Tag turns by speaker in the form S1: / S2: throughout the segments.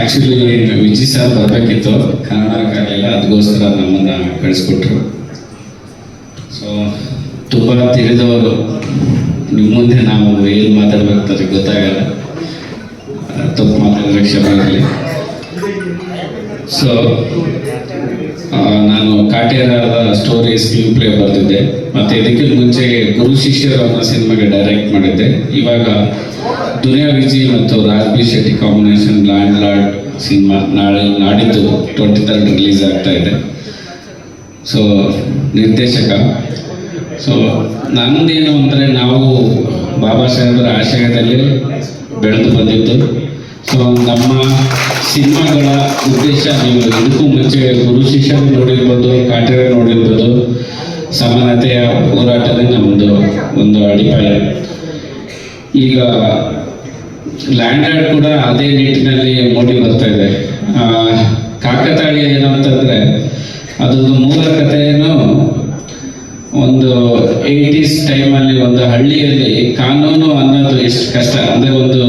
S1: Actually Vijay sir ಬರಬೇಕಿತ್ತು, ಕನ್ನಡಕ್ಕಾಗಲಿಲ್ಲ, ಅದಕ್ಕೋಸ್ಕರ ನಮ್ಮನ್ನು ಕಳಿಸ್ಕೊಟ್ರು. ಸೊ ತುಂಬ ತಿಳಿದವರು, ನಿಮ್ಮ ಮುಂದೆ ನಾವು ಏನು ಮಾತಾಡ್ಬೇಕಾದ್ರೆ ಗೊತ್ತಾಗಲ್ಲ, ತಪ್ಪು ಮಾತಾಡಿದ್ರೆ ಕ್ಷಮೆ ಇರಲಿ. ಸೊ ನಾನು ಕಾಟೇರದ ಸ್ಟೋರಿ ಸ್ಕ್ರೀನ್ ಪ್ಲೇ ಬರೆದಿದ್ದೆ, ಮತ್ತು ಇದಕ್ಕೆ ಮುಂಚೆ ಗುರು ಶಿಷ್ಯರು ಅನ್ನೋ ಸಿನಿಮಾಗೆ ಡೈರೆಕ್ಟ್ ಮಾಡಿದ್ದೆ. ಇವಾಗ ದುನಿಯಾ ವಿಜಯ್ ಮತ್ತು Raj B Shetty combination landlord cinema ನಾಡಿದ್ದು 23rd ರಿಲೀಸ್ ಆಗ್ತಾ ಇದೆ. ಸೊ ನಿರ್ದೇಶಕ, ಸೊ ನಮ್ಮದೇನು ಅಂದರೆ ನಾವು ಬಾಬಾ ಸಾಹೇಬರ ಆಶಯದಲ್ಲಿ ಬೆಳೆದು ಬಂದಿದ್ದು. ಸೊ ನಮ್ಮ ಸಿನಿಮಾಗಳ ಉದ್ದೇಶ, ನೀವು ಇದಕ್ಕೂ ಮುಂಚೆ ಗುರು ಶಿಷ್ಯರು ನೋಡಿರ್ಬೋದು, ಕಾಟೇರ ನೋಡಿರ್ಬೋದು, ಸಮಾನತೆಯ ಹೋರಾಟವೇ ನಮ್ಮದು ಒಂದು ಅಡಿಪಾಯ. ಈಗ ಲ್ಯಾಂಡ್ ಲಾರ್ಡ್ ಕೂಡ ಅದೇ ನಿಟ್ಟಿನಲ್ಲಿ ಮೂಡಿ ಬರ್ತಾ ಇದೆ. ಕಾಕತಾಳಿ ಏನು ಅಂತಂದರೆ, ಅದೊಂದು ಮೂಲ ಕಥೆಯನ್ನು ಒಂದು 80s ಟೈಮಲ್ಲಿ ಒಂದು ಹಳ್ಳಿಯಲ್ಲಿ ಕಾನೂನು ಅನ್ನೋದು ಎಷ್ಟು ಕಷ್ಟ ಅಂದರೆ, ಒಂದು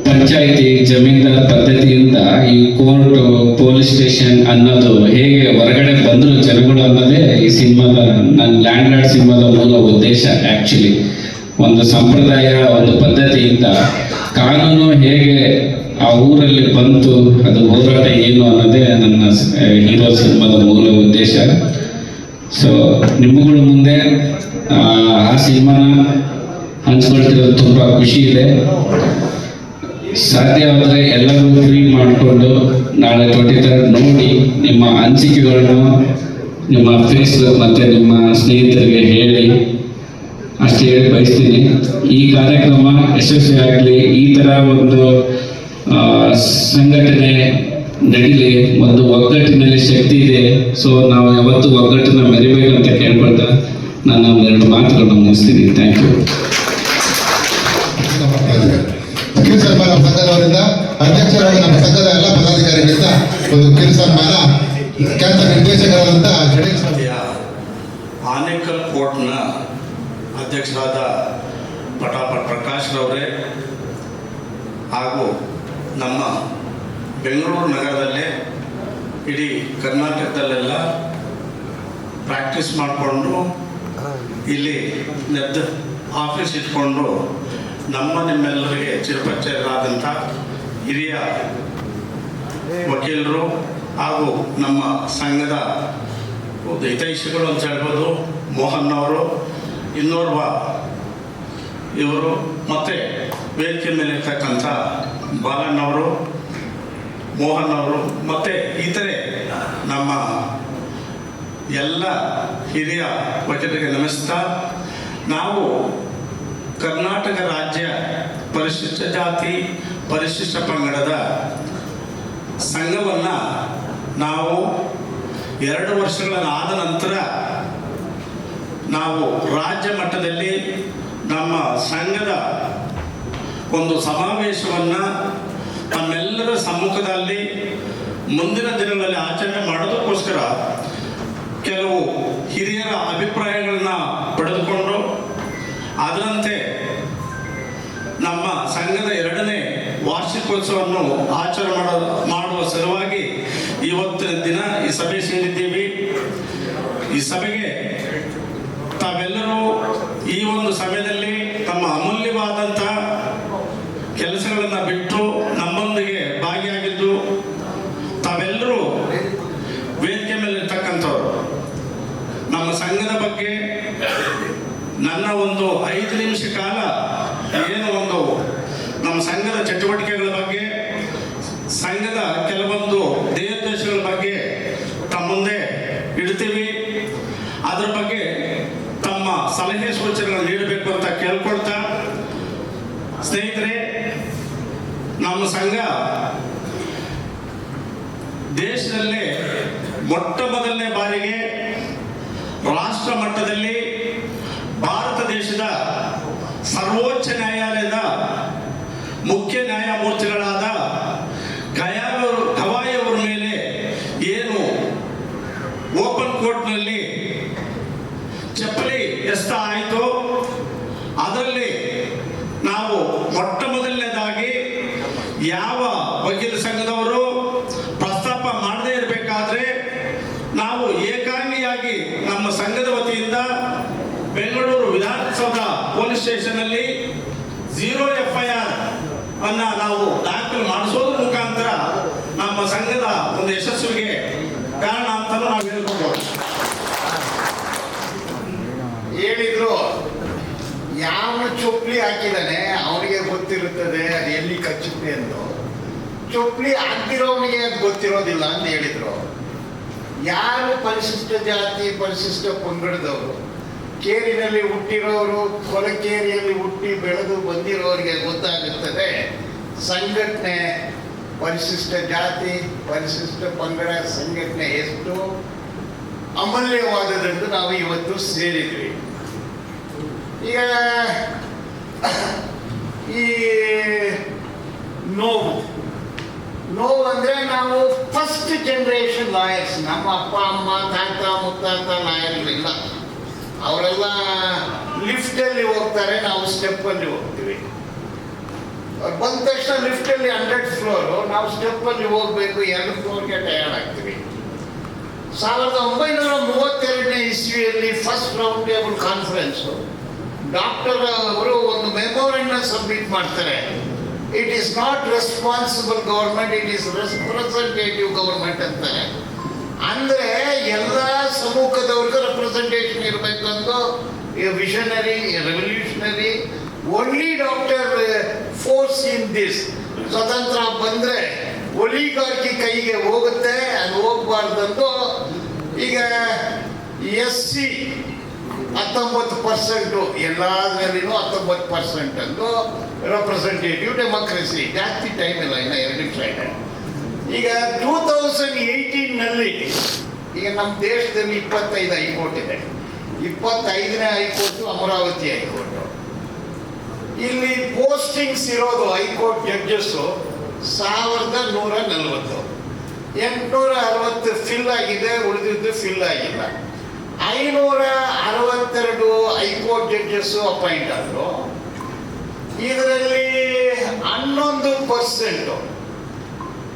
S1: ಪಂಚಾಯಿತಿ ಜಮೀನ್ದಾರ್ ಪದ್ಧತಿಯಿಂದ ಈ ಕೋರ್ಟ್ ಪೊಲೀಸ್ ಸ್ಟೇಷನ್ ಅನ್ನೋದು ಹೇಗೆ ಹೊರಗಡೆ ಬಂದರು ಜನಗಳು ಅನ್ನೋದೇ ಈ ಸಿನಿಮಾದ, ನನ್ನ ಲ್ಯಾಂಡ್ ಲಾರ್ಡ್ ಸಿನಿಮಾದ ಮೂಲ ಉದ್ದೇಶ. ಆ್ಯಕ್ಚುಲಿ ಒಂದು ಸಂಪ್ರದಾಯ, ಒಂದು ಪದ್ಧತಿಯಿಂದ ಕಾನೂನು ಹೇಗೆ ಆ ಊರಲ್ಲಿ ಬಂತು, ಅದು ಹೋರಾಟ ಏನು ಅನ್ನೋದೇ ನನ್ನ ಹೀರೋ ಸಿನಿಮಾದ ಮೂಲ ಉದ್ದೇಶ. ಸೊ ನಿಮ್ಮಗಳ ಮುಂದೆ ಆ ಸಿನಿಮಾನ ಹಂಚ್ಕೊಳ್ತಿರೋದು ತುಂಬ ಖುಷಿ ಇದೆ. ಸಾಧ್ಯವಾದರೆ ಎಲ್ಲರೂ ಫ್ರೀ ಮಾಡಿಕೊಂಡು ನಾಳೆ 23rd ನೋಡಿ ನಿಮ್ಮ ಅನಿಸಿಕೆಗಳನ್ನು ನಿಮ್ಮ ಫೇಸ್ಬುಕ್ ಮತ್ತು ನಿಮ್ಮ ಸ್ನೇಹಿತರಿಗೆ ಹೇಳಿ, ಅಷ್ಟೇ ಹೇಳಿ ಬಯಸ್ತೀನಿ. ಈ ಕಾರ್ಯಕ್ರಮ ಯಶಸ್ವಿಯಾಗಲಿ, ಈ ಥರ ಒಂದು ಸಂಘಟನೆ ನಡೀಲಿ. ಒಂದು ಒಗ್ಗಟ್ಟಿನಲ್ಲಿ ಶಕ್ತಿ ಇದೆ. ಸೊ ನಾವು ಯಾವತ್ತೂ ಒಗ್ಗಟ್ಟನ್ನು ಮೆರಿಬೇಕಂತ ಕೇಳ್ಕೊಳ್ತಾ ನಾನು ಒಂದೆರಡು ಮಾತುಗಳನ್ನು ಮುಗಿಸ್ತೀನಿ. Thank you.
S2: ಕಿರು ಸನ್ಮಾನ ಸಂಘದವರಿಂದ, ಅಧ್ಯಕ್ಷರಾಗಿ ನಮ್ಮ ಸಂಘದ ಎಲ್ಲ ಪದಾಧಿಕಾರಿಗಳಿಂದ ಒಂದು ಕಿರು ಸನ್ಮಾನ. ಖ್ಯಾತ ನಿರ್ದೇಶಕರಾದಂಥ
S3: ಆನೇಕಲ್ ಕೋರ್ಟ್ನ ಅಧ್ಯಕ್ಷರಾದ ಪಟಾಪಟ್ ಪ್ರಕಾಶ್ ರವರೇ ಹಾಗೂ ನಮ್ಮ ಬೆಂಗಳೂರು ನಗರದಲ್ಲೇ ಇಡೀ ಕರ್ನಾಟಕದಲ್ಲೆಲ್ಲ ಪ್ರಾಕ್ಟೀಸ್ ಮಾಡಿಕೊಂಡು ಇಲ್ಲಿ ಆಫೀಸ್ ಇಟ್ಕೊಂಡು ನಿಮ್ಮೆಲ್ಲರಿಗೆ ಚಿರಪರಿಚಯರಾದಂಥ ಹಿರಿಯ ವಕೀಲರು ಹಾಗೂ ನಮ್ಮ ಸಂಘದ ಹಿತೈಷಿಗಳು ಅಂತ ಹೇಳ್ಬೋದು, ಮೋಹನ್ ಅವರು, ಇನ್ನೋರ್ವ ಇವರು, ಮತ್ತು ವೇದಿಕೆ ಮೇಲೆ ಇರ್ತಕ್ಕಂಥ ಬಾಲನ್ ಅವರು, ಮೋಹನ್ ಅವರು, ಮತ್ತು ಇತರೆ ನಮ್ಮ ಎಲ್ಲ ಹಿರಿಯ ವಕೀಲರಿಗೆ ನಮಸ್ತಾ. ನಾವು ಕರ್ನಾಟಕ ರಾಜ್ಯ ಪರಿಶಿಷ್ಟ ಜಾತಿ ಪರಿಶಿಷ್ಟ ಪಂಗಡದ ಸಂಘವನ್ನು ನಾವು 2 ವರ್ಷಗಳಾದ ನಂತರ ನಾವು ರಾಜ್ಯ ಮಟ್ಟದಲ್ಲಿ ನಮ್ಮ ಸಂಘದ ಒಂದು ಸಮಾವೇಶವನ್ನು ನಮ್ಮೆಲ್ಲರ ಸಮ್ಮುಖದಲ್ಲಿ ಮುಂದಿನ ದಿನಗಳಲ್ಲಿ ಆಚರಣೆ ಮಾಡೋದಕ್ಕೋಸ್ಕರ ಕೆಲವು ಹಿರಿಯರ ಅಭಿಪ್ರಾಯಗಳನ್ನ ಪಡೆದುಕೊಂಡು ಅದರಂತೆ ನಮ್ಮ ಸಂಘದ 2ನೇ ವಾರ್ಷಿಕೋತ್ಸವವನ್ನು ಆಚರಣೆ ಮಾಡುವ ಸಲುವಾಗಿ ಇವತ್ತಿನ ದಿನ ಈ ಸಭೆ ಸೇರಿದ್ದೀವಿ. ಈ ಸಭೆಗೆ ತಾವೆಲ್ಲರೂ ಈ ಒಂದು ಸಮಯದಲ್ಲಿ ತಮ್ಮ ಅಮೂಲ್ಯವಾದಂಥ ಕೆಲಸಗಳನ್ನು ಬಿಟ್ಟು ನಮ್ಮೊಂದಿಗೆ ಭಾಗಿಯಾಗಿದ್ದು, ತಾವೆಲ್ಲರೂ ವೇದಿಕೆ ಮೇಲೆ ಇರ್ತಕ್ಕಂಥವ್ರು ನಮ್ಮ ಸಂಘದ ಬಗ್ಗೆ ನನ್ನ ಒಂದು 5 ನಿಮಿಷ ಕಾಲ ಏನು ಒಂದು ನಮ್ಮ ಸಂಘದ ಚಟುವಟಿಕೆಗಳ ಬಗ್ಗೆ, ಸಂಘದ ಕೆಲವೊಂದು ದೇವೋದ್ದೇಶಗಳ ಬಗ್ಗೆ ತಮ್ಮ ಮುಂದೆ ಇಡ್ತೀವಿ. ಅದರ ಬಗ್ಗೆ ತಮ್ಮ ಸಲಹೆ ಸೂಚನೆಗಳನ್ನು ನೀಡಬೇಕು ಅಂತ ಕೇಳ್ಕೊಳ್ತಾ, ಸ್ನೇಹಿತರೆ, ನಮ್ಮ ಸಂಘ ದೇಶದಲ್ಲೇ ಮೊಟ್ಟ ಮೊದಲನೇ ಬಾರಿಗೆ ರಾಷ್ಟ್ರ ಮಟ್ಟದಲ್ಲಿ ಭಾರತ ದೇಶದ ಸರ್ವೋಚ್ಚ ನ್ಯಾಯಾಲಯದ ಮುಖ್ಯ ನ್ಯಾಯಮೂರ್ತಿಗಳಾದ ಗವಾಯಿ ಅವರ ಮೇಲೆ ಏನು ಓಪನ್ ಕೋರ್ಟ್ನಲ್ಲಿ ಚಪ್ಪಲಿ ಎಸ್ತ ಆಯಿತು, ಅದರಲ್ಲಿ ನಾವು ಮೊಟ್ಟ ಮೊದಲನೇದಾಗಿ ಯಾವ ವಕೀಲ 0 FIR ಅನ್ನ ನಾವು ದಾಖಲು ಮಾಡಿಸೋದ್ರ ಮುಖಾಂತರ ನಮ್ಮ ಸಂಘದ ಒಂದು ಯಶಸ್ವಿಗೆ ಕಾರಣ ಅಂತ ನಾವು ಹೇಳ್ಕೊಬೋದು.
S4: ಹೇಳಿದ್ರು ಯಾವ ಚೊಪ್ಲಿ ಹಾಕಿದಾನೆ ಅವನಿಗೆ ಗೊತ್ತಿರುತ್ತದೆ ಅದು ಎಲ್ಲಿ ಕಚ್ಚುತ್ತೆ ಎಂದು, ಚೊಪ್ಲಿ ಹಾಕಿರೋವನಿಗೆ ಅದು ಗೊತ್ತಿರೋದಿಲ್ಲ ಅಂತ ಹೇಳಿದ್ರು. ಯಾರು ಪರಿಶಿಷ್ಟ ಜಾತಿ ಪರಿಶಿಷ್ಟ ಪಂಗಡದವರು, ಕೇರಿನಲ್ಲಿ ಹುಟ್ಟಿರೋರು, ಕೊಲಕೇರಿಯಲ್ಲಿ ಹುಟ್ಟಿ ಬೆಳೆದು ಬಂದಿರೋರಿಗೆ ಗೊತ್ತಾಗುತ್ತದೆ ಸಂಘಟನೆ, ಪರಿಶಿಷ್ಟ ಜಾತಿ ಪರಿಶಿಷ್ಟ ಪಂಗಡ ಸಂಘಟನೆ ಎಷ್ಟು ಅಮೂಲ್ಯವಾದದೆಂದು ನಾವು ಇವತ್ತು ಸೇರಿದ್ವಿ. ಈಗ ಈ ನೋವು ಅಂದ್ರೆ ನಾವು ಫಸ್ಟ್ ಜನರೇಷನ್ ಲಾಯರ್ಸ್. ನಮ್ಮ ಅಪ್ಪ ಅಮ್ಮ ತಾತ ಮುತ್ತಾತ ಲಾಯರ್ಗಳಿಲ್ಲ, ಅವರೆಲ್ಲ ಲಿಫ್ಟಲ್ಲಿ ಹೋಗ್ತಾರೆ, ನಾವು ಸ್ಟೆಪ್ಪಲ್ಲಿ ಹೋಗ್ತೀವಿ. ಬಂದ ತಕ್ಷಣ ಲಿಫ್ಟಲ್ಲಿ 100th ಫ್ಲೋರು, ನಾವು ಸ್ಟೆಪ್ಪಲ್ಲಿ ಹೋಗ್ಬೇಕು, 2 ಫ್ಲೋರ್ಗೆ ಟಯರ್ಡ್ ಆಗ್ತೀವಿ. 1932ನೇ ಇಸ್ವಿಯಲ್ಲಿ first round table conference doctor ಅವರು ಒಂದು ಮೆಮೋರೆಂಡಮ್ ಸಬ್ಮಿಟ್ ಮಾಡ್ತಾರೆ. It is not responsible government, it is representative government ಅಂತಾರೆ. ಅಂದ್ರೆ ಎಲ್ಲ ಸಮೂಹದವ್ರಿಗೂ ರೆಪ್ರೆಸೆಂಟೇಷನ್ ಇರಬೇಕಂತ visionary revolutionary only doctor force in this. ಸ್ವತಂತ್ರ ಬಂದ್ರೆ ಒಲಿಗಾರ್ಕಿ ಕೈಗೆ ಹೋಗುತ್ತೆ, ಅದು ಹೋಗ್ಬಾರ್ದಂದು. ಈಗ SC 19% ಎಲ್ಲಾದ್ರಲ್ಲಿನೂ 19% ಅಂದು ರೆಪ್ರೆಸೆಂಟೇಟಿವ್ ಡೆಮೋಕ್ರಸಿ. ಜಾಸ್ತಿ ಟೈಮ್ ಇಲ್ಲ, ಇನ್ನು 2 ನಿಮಿಷ ಇದೆ. ಈಗ 2018ನಲ್ಲಿ ಈಗ ನಮ್ಮ ದೇಶದಲ್ಲಿ 25 ಹೈಕೋರ್ಟ್ ಇದೆ. 25ನೇ ಹೈಕೋರ್ಟ್ ಅಮರಾವತಿ ಹೈಕೋರ್ಟ್. ಇಲ್ಲಿ ಪೋಸ್ಟಿಂಗ್ಸ್ ಇರೋದು ಹೈಕೋರ್ಟ್ ಜಡ್ಜಸ್ 1140, 860 ಫಿಲ್ ಆಗಿದೆ, ಉಳಿದಿದ್ದು ಫಿಲ್ ಆಗಿಲ್ಲ. 562 ಹೈಕೋರ್ಟ್ ಜಡ್ಜಸ್ ಅಪಾಯಿಂಟ್ ಆದರು. ಇದರಲ್ಲಿ 11%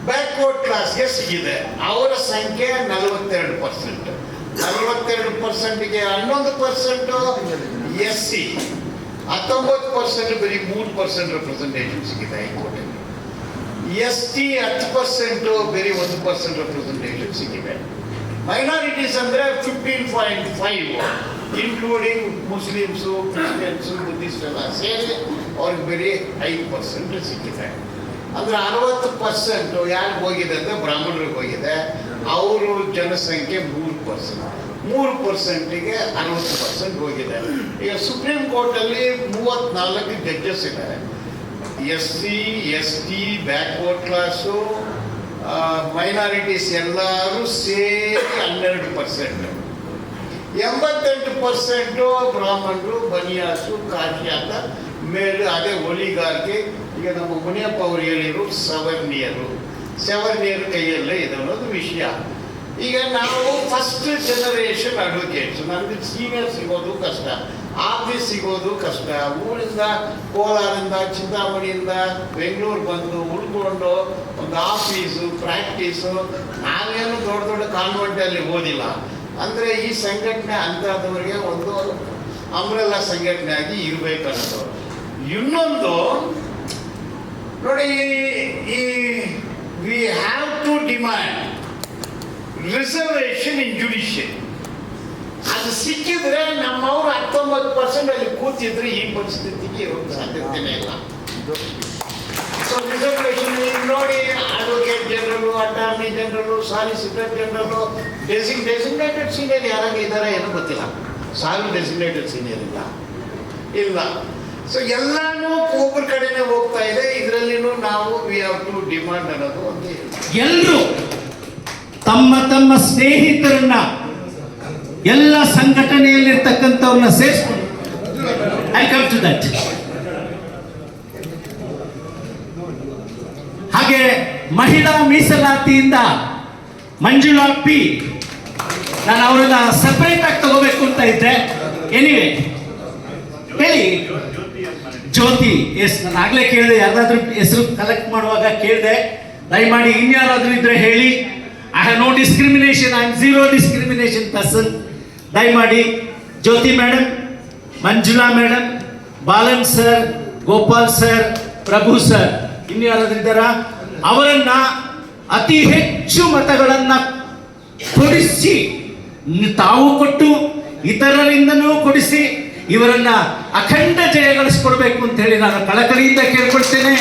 S4: ಬ್ಯಾಕ್ವರ್ಡ್ ಕ್ಲಾಸ್ಗೆ ಸಿಗಿದೆ, ಅವರ ಸಂಖ್ಯೆ 42%. 42%ಗೆ 11% SC, 19% ಬರೀ 3% ರೆಪ್ರೆಸೆಂಟೇಷನ್ ಸಿಗಿದೆ ಹೈಕೋರ್ಟಲ್ಲಿ. ST 10% ಬರೀ 1% ರೆಪ್ರೆಸೆಂಟೇಷನ್ ಸಿಗಿದೆ. ಮೈನಾರಿಟೀಸ್ ಅಂದರೆ 15.5, ಇನ್ಕ್ಲೂಡಿಂಗ್ ಮುಸ್ಲಿಮ್ಸು, ಕ್ರಿಶ್ಚಿಯನ್ಸು, ಬುದ್ಧಿಸ್ಟ್ ಎಲ್ಲ ಸೇರಿ ಅವ್ರಿಗೆ ಬರೀ 5% ಸಿಕ್ಕಿದೆ. ಅಂದರೆ 60% ಯಾರಿಗೆ ಹೋಗಿದೆ ಅಂದರೆ ಬ್ರಾಹ್ಮಣರಿಗೆ ಹೋಗಿದೆ. ಅವರು ಜನಸಂಖ್ಯೆ 3%. 3%ಗೆ 60% ಹೋಗಿದೆ. ಈಗ ಸುಪ್ರೀಂ ಕೋರ್ಟಲ್ಲಿ 34 ಜಡ್ಜಸ್ ಇದ್ದಾರೆ. SC, ST, backward class, minorities ಎಲ್ಲರೂ ಸೇರಿ 12%. 88% ಬ್ರಾಹ್ಮಣರು, ಬನಿಯಾಸು, ಕಾಶ್ಯಾತ ಮೇಲೆ ಅದೇ ಒಲಿಗಾರ್ಕಿ. ಈಗ ನಮ್ಮ ಮುನಿಯಪ್ಪ ಅವರು ಹೇಳಿದ್ರು ಸವರ್ಣಿಯರು ಕೈಯಲ್ಲೇ ಇದೆ ಅನ್ನೋದು ವಿಷಯ. ಈಗ ನಾವು ಫಸ್ಟ್ ಜನರೇಷನ್ ಅಡ್ವೊಕೇಟ್ಸ್. ನನಗೆ ಸೀನಿಯರ್ ಸಿಗೋದು ಕಷ್ಟ, ಆಫೀಸ್ ಸಿಗೋದು ಕಷ್ಟ. ಊರಿಂದ, ಕೋಲಾರಿಂದ, ಚಿಂತಾಮಣಿಯಿಂದ ಬೆಂಗಳೂರು ಬಂದು ಉಳ್ಕೊಂಡು ಒಂದು ಆಫೀಸು, ಪ್ರಾಕ್ಟೀಸು. ನಾವೇನು ದೊಡ್ಡ ದೊಡ್ಡ ಕಾನ್ವೆಂಟಲ್ಲಿ ಓದಿಲ್ಲ. ಅಂದರೆ ಈ ಸಂಘಟನೆ ಅಂಥದ್ದವರಿಗೆ ಒಂದು ಅಂಬ್ರೆಲ್ಲಾ ಸಂಘಟನೆ ಆಗಿ ಇರಬೇಕನ್ನೋದು. ಇನ್ನೊಂದು ನೋಡಿ, ಈ we have to demand reservation in judiciary. ಅದು ಸಿಕ್ಕಿದ್ರೆ ನಮ್ಮವರು 19% ಅಲ್ಲಿ ಕೂತಿದ್ರೆ ಈ ಪರಿಸ್ಥಿತಿಗೆ ಇರೋದು ಸಾಧ್ಯತೆನೇ ಇಲ್ಲ. ಸೊ ರಿಸರ್ವೇಷನ್ ನೋಡಿ, advocate general, attorney general, solicitor general, designated senior ಯಾರಾಗ ಇದ್ದಾರೆ ಏನೋ ಗೊತ್ತಿಲ್ಲ. ಡೆಸಿಗ್ನೇಟೆಡ್ ಸೀನಿಯರ್ ಇಲ್ಲ. ಸೊ ಎಲ್ಲಾನು ಒಬ್ಬರ ಕಡೆನೆ ಹೋಗ್ತಾ ಇದೆ. ಇದರಲ್ಲಿನೂ ನಾವು ವಿ ಹ್ಯಾವ್ ಟು ಡಿಮಾಂಡ್ ಅನ್ನೋದು ಒಂದು.
S5: ಎಲ್ಲರೂ ತಮ್ಮ ತಮ್ಮ ಸ್ನೇಹಿತರನ್ನ, ಎಲ್ಲ ಸಂಘಟನೆಯಲ್ಲಿರ್ತಕ್ಕಂಥವ್ರನ್ನ ಸೇರಿಸ್ಕೊಂಡು ಐ ಕಮ್ ಟು ದಟ್. ಹಾಗೆ ಮಹಿಳಾ ಮೀಸಲಾತಿಯಿಂದ ಮಂಜುಳಾ ಪಿ, ನಾನು ಅವರನ್ನ ಸೆಪರೇಟ್ ಆಗಿ ತಗೋಬೇಕು ಅಂತ ಇದ್ದೆ. ಎನಿವೆ ಹೇಳಿ. ಜ್ಯೋತಿ, ಎಸ್, ನಾನು ಆಗ್ಲೇ ಕೇಳಿದೆ, ಯಾರಾದ್ರೂ ಹೆಸರು ಕಲೆಕ್ಟ್ ಮಾಡುವಾಗ ಕೇಳಿದೆ. ದಯಮಾಡಿ ಇನ್ಯಾರಾದ್ರೂ ಇದ್ರೆ ಹೇಳಿ. I have no discrimination, I am zero discrimination person. ದಯಮಾಡಿ Jyoti madam, Manjula madam, Balan sir, Gopal sir, Prabhu sir, ಇನ್ನು ಯಾರಾದ್ರೂ ಇದ್ದಾರಾ? ಅವರನ್ನ ಅತಿ ಹೆಚ್ಚು ಮತಗಳನ್ನ ಕೊಡಿಸಿ, ತಾವು ಕೊಟ್ಟು ಇತರರಿಂದನೂ ಕೊಡಿಸಿ ಇವರನ್ನ ಅಖಂಡ ಜಯಗಳಿಸ್ಕೊಡ್ಬೇಕು ಅಂತ ಹೇಳಿ ನಾನು ಕಳಕಳಿಯಿಂದ ಕೇಳ್ಕೊಳ್ತೇನೆ.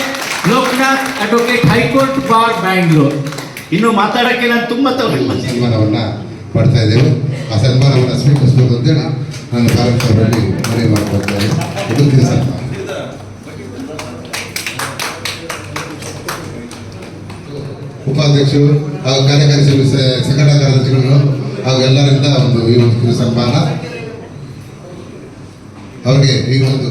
S5: Lokanath, advocate, high court bar, Bangalore. ಇನ್ನು ಮಾತಾಡಕ್ಕೆ ನಾನು ತುಂಬಾ
S2: ಸನ್ಮಾನವನ್ನ ಮಾಡ್ತಾ ಇದ್ದೇವೆ. ಆ ಸನ್ಮಾನವನ್ನು ಸ್ವೀಕರಿಸಬೇಕು ಅಂತೇಳಿ ನಾನು ಕಾರ್ಯಕ್ರಮದಲ್ಲಿ ಮನವಿ ಮಾಡ್ಕೊಳ್ತೇನೆ. ಇದು ಕಿರು ಸನ್ಮಾನ. ಉಪಾಧ್ಯಕ್ಷರು ಹಾಗೂ ಕಾರ್ಯಕಾರಿ ಸಂಘಟನಾ ಕಾರ್ಯದರ್ಶಿಗಳು ಹಾಗೂ ಎಲ್ಲರಿಂದ ಈ ಒಂದು ಕಿರು ಸನ್ಮಾನ ಅವರಿಗೆ ಈ ಒಂದು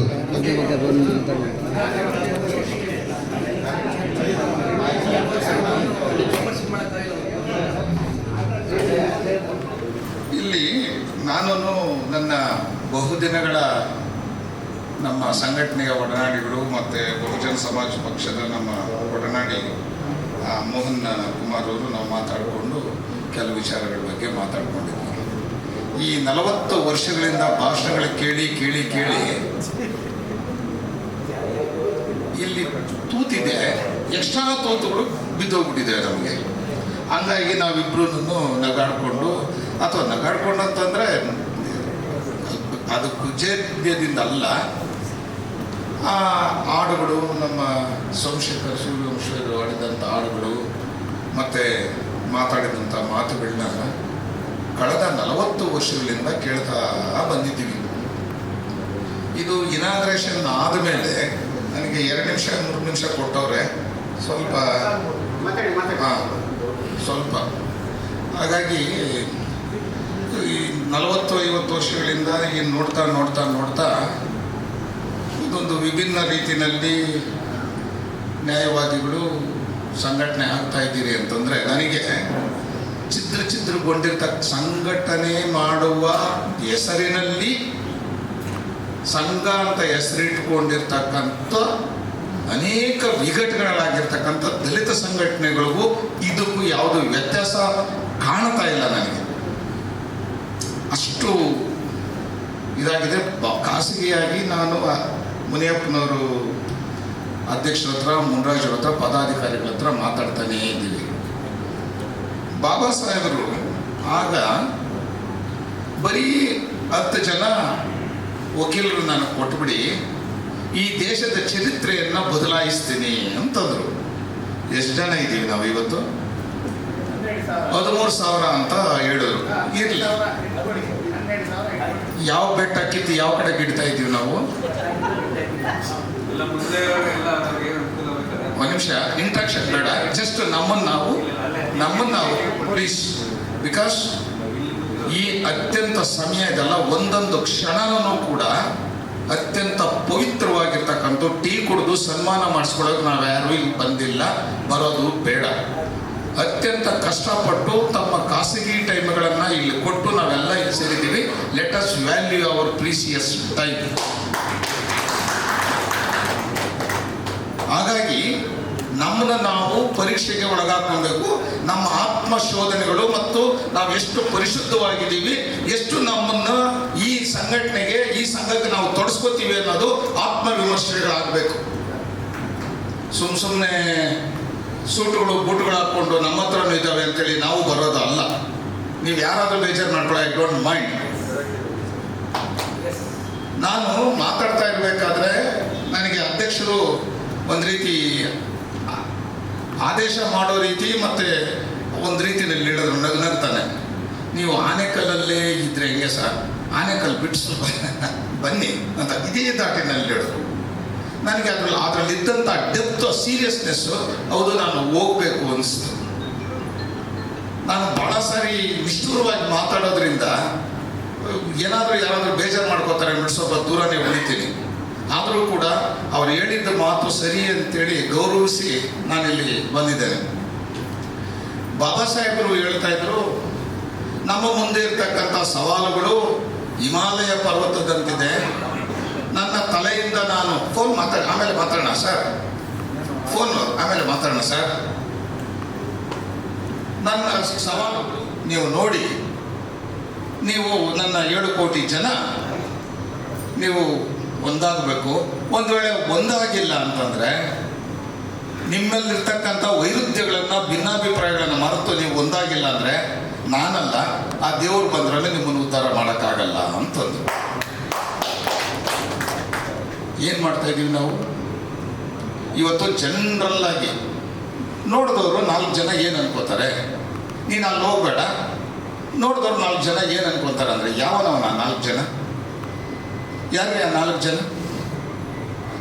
S6: ಇಲ್ಲಿ ನಾನು ನನ್ನ ಬಹುದಿನಗಳ ನಮ್ಮ ಸಂಘಟನೆಯ ಒಡನಾಡಿಗಳು ಮತ್ತು ಬಹುಜನ ಸಮಾಜ ಪಕ್ಷದ ನಮ್ಮ ಒಡನಾಡಿ ಮೋಹನ್ ಕುಮಾರ್ ಅವರು ನಾವು ಮಾತಾಡಿಕೊಂಡು ಕೆಲವು ವಿಚಾರಗಳ ಬಗ್ಗೆ ಮಾತಾಡ್ಕೊಂಡಿದ್ದೀವಿ. ಈ 40 ವರ್ಷಗಳಿಂದ ಭಾಷಣಗಳು ಕೇಳಿ ಕೇಳಿ ಕೇಳಿ ಇಲ್ಲಿ ತೂತಿದೆ, ಎಕ್ಸ್ಟ್ರಾ ತೂತುಗಳು ಬಿದ್ದೋಗ್ಬಿಟ್ಟಿದೆ ನಮಗೆ. ಹಂಗಾಗಿ ನಾವಿಬ್ರು ನಗಾಡ್ಕೊಂಡು, ಅಥವಾ ನಗಾಡ್ಕೊಂಡು ಅಂತಂದರೆ ಅದು ಕುಜೇದ್ಯದಿಂದ ಅಲ್ಲ, ಆ ಹಾಡುಗಳು ನಮ್ಮ ಸೋಮಶೇಖರ್ ಸೂರ್ಯವಂಶರು ಆಡಿದಂಥ ಹಾಡುಗಳು ಮತ್ತು ಮಾತಾಡಿದಂಥ ಮಾತುಗಳನ್ನ ಕಳೆದ 40 ವರ್ಷಗಳಿಂದ ಕೇಳ್ತಾ ಬಂದಿದ್ದೀವಿ. ಇದು ಇನಾಗ್ರೇಷನ್ ಆದಮೇಲೆ ನನಗೆ 2 ನಿಮಿಷ 3 ನಿಮಿಷ ಕೊಟ್ಟವ್ರೆ, ಸ್ವಲ್ಪ ಸ್ವಲ್ಪ. ಹಾಗಾಗಿ ಈ 40-50 ವರ್ಷಗಳಿಂದ ಏನು ನೋಡ್ತಾ ನೋಡ್ತಾ ನೋಡ್ತಾ ಇದೊಂದು ವಿಭಿನ್ನ ರೀತಿಯಲ್ಲಿ ನ್ಯಾಯವಾದಿಗಳು ಸಂಘಟನೆ ಆಗ್ತಾ ಇದ್ದೀರಿ ಅಂತಂದರೆ ನನಗೆ ಛಿದ್ರಗೊಂಡಿರ್ತಕ್ಕ ಸಂಘಟನೆ ಮಾಡುವ ಹೆಸರಿನಲ್ಲಿ ಸಂಘ ಅಂತ ಹೆಸರಿಟ್ಕೊಂಡಿರ್ತಕ್ಕಂಥ ಅನೇಕ ವಿಘಟನೆಗಳಾಗಿರ್ತಕ್ಕಂಥ ದಲಿತ ಸಂಘಟನೆಗಳಿಗೂ ಇದಕ್ಕೂ ಯಾವುದು ವ್ಯತ್ಯಾಸ ಕಾಣ್ತಾ ಇಲ್ಲ ನನಗೆ. ಅಷ್ಟು ಇದಾಗಿದೆ. ಖಾಸಗಿಯಾಗಿ ನಾನು ಮುನಿಯಪ್ಪನವರು ಅಧ್ಯಕ್ಷರ ಹತ್ರ, ಮುನ್ರಾಜ್ ಹತ್ರ, ಪದಾಧಿಕಾರಿಗಳ ಹತ್ರ ಮಾತಾಡ್ತಾನೇ ಇದ್ದೀವಿ. ಬಾಬಾ ಸಾಹೇಬರು ಆಗ ಬರೀ 10 ಜನ ವಕೀಲರು ನಾನು ಕೊಟ್ಬಿಡಿ ಈ ದೇಶದ ಚರಿತ್ರೆಯನ್ನು ಬದಲಾಯಿಸ್ತೀನಿ ಅಂತಂದರು. ಎಷ್ಟು ಜನ ಇದ್ದೀವಿ ನಾವು ಇವತ್ತು? 13,000 ಅಂತ ಹೇಳಿದ್ರು. ಇರಲಿ, ಯಾವ ಬೆಟ್ಟ ಕಿತ್ತು ಯಾವ ಕಡೆ ಗಿಡ್ತಾ ಇದ್ದೀವಿ ನಾವು? ಒಂದು ನಿಮಿಷ, ಇಂಟ್ರಾಕ್ಷನ್ ಬೇಡ, ಜಸ್ಟ್ ನಮ್ಮನ್ನು ನಾವು ಪ್ಲೀಸ್, ಬಿಕಾಸ್ ಈ ಅತ್ಯಂತ ಸಮಯದಲ್ಲ, ಒಂದೊಂದು ಕ್ಷಣನೂ ಕೂಡ ಅತ್ಯಂತ ಪವಿತ್ರವಾಗಿರ್ತಕ್ಕಂಥ ಟೀ ಕುಡಿದು ಸನ್ಮಾನ ಮಾಡಿಸ್ಕೊಳ್ಳೋಕೆ ನಾವು ಯಾರೂ ಇಲ್ಲಿ ಬಂದಿಲ್ಲ, ಬರೋದು ಬೇಡ. ಅತ್ಯಂತ ಕಷ್ಟಪಟ್ಟು ತಮ್ಮ ಖಾಸಗಿ ಟೈಮ್ಗಳನ್ನು ಇಲ್ಲಿ ಕೊಟ್ಟು ನಾವೆಲ್ಲ ಇಲ್ಲಿ ಸೇರಿದ್ದೀವಿ. Let us value our precious time. ಹಾಗಾಗಿ ನಮ್ಮನ್ನು ನಾವು ಪರೀಕ್ಷೆಗೆ ಒಳಗಾಕಬೇಕು. ನಮ್ಮ ಆತ್ಮಶೋಧನೆಗಳು ಮತ್ತು ನಾವು ಎಷ್ಟು ಪರಿಶುದ್ಧವಾಗಿದ್ದೀವಿ, ಎಷ್ಟು ನಮ್ಮನ್ನು ಈ ಸಂಘಟನೆಗೆ, ಈ ಸಂಘಕ್ಕೆ ನಾವು ತೊಡಸ್ಕೋತೀವಿ ಅನ್ನೋದು ಆತ್ಮವಿಮರ್ಶೆಗಳಾಗಬೇಕು. ಸುಮ್ಮನೆ ಸೂಟುಗಳು ಬೂಟುಗಳು ಹಾಕ್ಕೊಂಡು ನಮ್ಮ ಹತ್ರನೂ ಇದ್ದಾವೆ ಅಂತೇಳಿ ನಾವು ಬರೋದು ಅಲ್ಲ. ನೀವು ಯಾರಾದರೂ ಬೇಜಾರು ಮಾಡ್ಕೊಳ್ಳೋ, ಐ ಡೋಂಟ್ ಮೈಂಡ್. ನಾನು ಮಾತಾಡ್ತಾ ಇರಬೇಕಾದ್ರೆ ನನಗೆ ಅಧ್ಯಕ್ಷರು ಒಂದು ರೀತಿ ಆದೇಶ ಮಾಡೋ ರೀತಿ ಮತ್ತು ಒಂದು ರೀತಿಯಲ್ಲಿ ಹೇಳಿದ್ರು, ನಗ್ತಾನೆ, ನೀವು ಆನೆಕಲ್ಲಲ್ಲೇ ಇದ್ರೆ ಹೆಂಗೆ ಸರ್, ಆನೆಕಲ್ಲು ಬಿಟ್ಟು ಬನ್ನಿ ಅಂತ ಇದೇ ದಾಟಿನಲ್ಲಿ ಹೇಳಿದ್ರು. ನನಗೆ ಅದರಲ್ಲಿದ್ದಂಥ ಡೆಪ್ತ್, ಸೀರಿಯಸ್ನೆಸ್ಸು, ಹೌದು ನಾನು ಹೋಗಬೇಕು ಅನಿಸ್ತು. ನಾನು ಭಾಳ ಸಾರಿ ನಿಷ್ಠೂರವಾಗಿ ಮಾತಾಡೋದ್ರಿಂದ ಯಾರಾದರೂ ಬೇಜಾರು ಮಾಡ್ಕೋತಾರೆ ಅಂದ್ಬಿಟ್ಟು ಸ್ವಲ್ಪ ದೂರನೇ ಉಳಿತೀನಿ. ಆದರೂ ಕೂಡ ಅವ್ರು ಹೇಳಿದ್ದ ಮಾತು ಸರಿ ಅಂತೇಳಿ ಗೌರವಿಸಿ ನಾನಿಲ್ಲಿ ಬಂದಿದ್ದೇನೆ. ಬಾಬಾ ಸಾಹೇಬರು ಹೇಳ್ತಾ ಇದ್ರು, ನಮ್ಮ ಮುಂದೆ ಇರ್ತಕ್ಕಂಥ ಸವಾಲುಗಳು ಹಿಮಾಲಯ ಪರ್ವತದಂತಿದೆ. ನನ್ನ ತಲೆಯಿಂದ ನಾನು ಆಮೇಲೆ ಮಾತಾಡೋಣ ಸರ್, ಆಮೇಲೆ ಮಾತಾಡೋಣ ಸರ್. ನನ್ನ ಸವಾಲುಗಳು ನೀವು ನೋಡಿ, ನೀವು ನನ್ನ 7 ಕೋಟಿ ಜನ ನೀವು ಒಂದಾಗಬೇಕು. ಒಂದು ವೇಳೆ ಒಂದಾಗಿಲ್ಲ ಅಂತಂದರೆ ನಿಮ್ಮಲ್ಲಿರ್ತಕ್ಕಂಥ ವೈರುಧ್ಯಗಳನ್ನು ಭಿನ್ನಾಭಿಪ್ರಾಯಗಳನ್ನು ಮರೆತು ನೀವು ಒಂದಾಗಿಲ್ಲ ಅಂದರೆ ನಾನಲ್ಲ, ಆ ದೇವರು ಬಂದ್ರಲ್ಲಿ ನಿಮ್ಮನ್ನು ಉದ್ಧಾರ ಮಾಡೋಕ್ಕಾಗಲ್ಲ ಅಂತಂದು. ಏನು ಮಾಡ್ತಾ ಇದ್ದೀವಿ ನಾವು ಇವತ್ತು? ಜನರಲ್ ಆಗಿ ನೋಡಿದವರು 4 ಜನ ಏನು ಅನ್ಕೋತಾರೆ, ನೀನು ಅಲ್ಲಿ ಹೋಗ್ಬೇಡ, ನೋಡಿದವ್ರು 4 ಜನ ಏನು ಅನ್ಕೋತಾರೆ ಅಂದರೆ ಯಾವನವನ 4 ಜನ? ಯಾರೇ ಆ 4 ಜನ?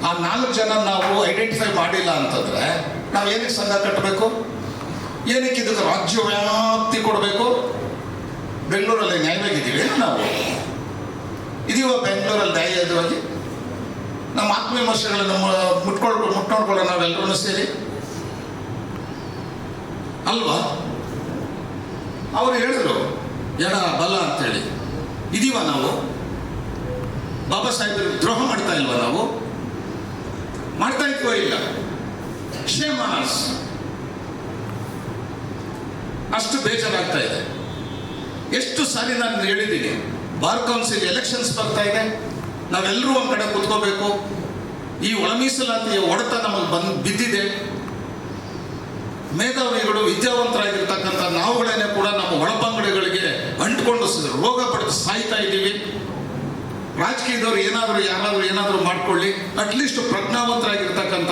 S6: ಆ 4 ಜನ ನಾವು ಐಡೆಂಟಿಫೈ ಮಾಡಿಲ್ಲ ಅಂತಂದರೆ ನಾವು ಏನಕ್ಕೆ ಸಂಘ ಕಟ್ಟಬೇಕು? ಏನಕ್ಕೆ ಇದಕ್ಕೆ ರಾಜ್ಯ ವ್ಯಾಪ್ತಿ ಕೊಡಬೇಕು? ಬೆಂಗಳೂರಲ್ಲಿ ನ್ಯಾಯವಾಗಿದ್ದೀವಿ ನಾವು? ಇದೀವ ಬೆಂಗಳೂರಲ್ಲಿ ನ್ಯಾಯವಾಗಿ ನಮ್ಮ ಆತ್ಮವಿಮರ್ಶೆಗಳನ್ನು ಮುಟ್ಕೊಂಡ್ಕೊಳ್ಳೋ ನಾವೆಲ್ಲರೂ ಸೇರಿ ಅಲ್ವಾ? ಅವರು ಹೇಳಿದ್ರು ಎಡ ಬಲ ಅಂತೇಳಿ. ಇದೀವ ನಾವು? ಬಾಬಾ ಸಾಹೇಬರಿಗೆ ದ್ರೋಹ ಮಾಡ್ತಾ ಇಲ್ವಾ ನಾವು? ಮಾಡ್ತಾ ಇದ್ವೋ ಇಲ್ಲ? ಕ್ಷೇಮಾಸ್ ಅಷ್ಟು ಬೇಜಾರಾಗ್ತಾ ಇದೆ. ಎಷ್ಟು ಸಾರಿ ನಾನು ಹೇಳಿದ್ದೀನಿ, ಬಾರ್ ಕೌನ್ಸಿಲ್ ಎಲೆಕ್ಷನ್ಸ್ ಬರ್ತಾ ಇದೆ, ನಾವೆಲ್ಲರೂ ಒಂದು ಕಡೆ ಕೂತ್ಕೋಬೇಕು. ಈ ಒಳ ಮೀಸಲಾತಿಯ ಹೊಡೆತ ನಮಗೆ ಬಿದ್ದಿದೆ. ಮೇಧಾವಿಗಳು ವಿದ್ಯಾವಂತರಾಗಿರ್ತಕ್ಕಂಥ ನಾವುಗಳೇನೆ ಕೂಡ ನಮ್ಮ ಒಳಪಂಗಡಿಗಳಿಗೆ ಅಂಟ್ಕೊಂಡು ರೋಗ ಪಡೆದು ಸಾಯ್ತಾ ಇದ್ದೀವಿ. ರಾಜಕೀಯದವರು ಯಾರಾದರೂ ಏನಾದರೂ ಮಾಡ್ಕೊಳ್ಳಿ, ಅಟ್ಲೀಸ್ಟ್ ಪ್ರಜ್ಞಾವಂತರಾಗಿರ್ತಕ್ಕಂಥ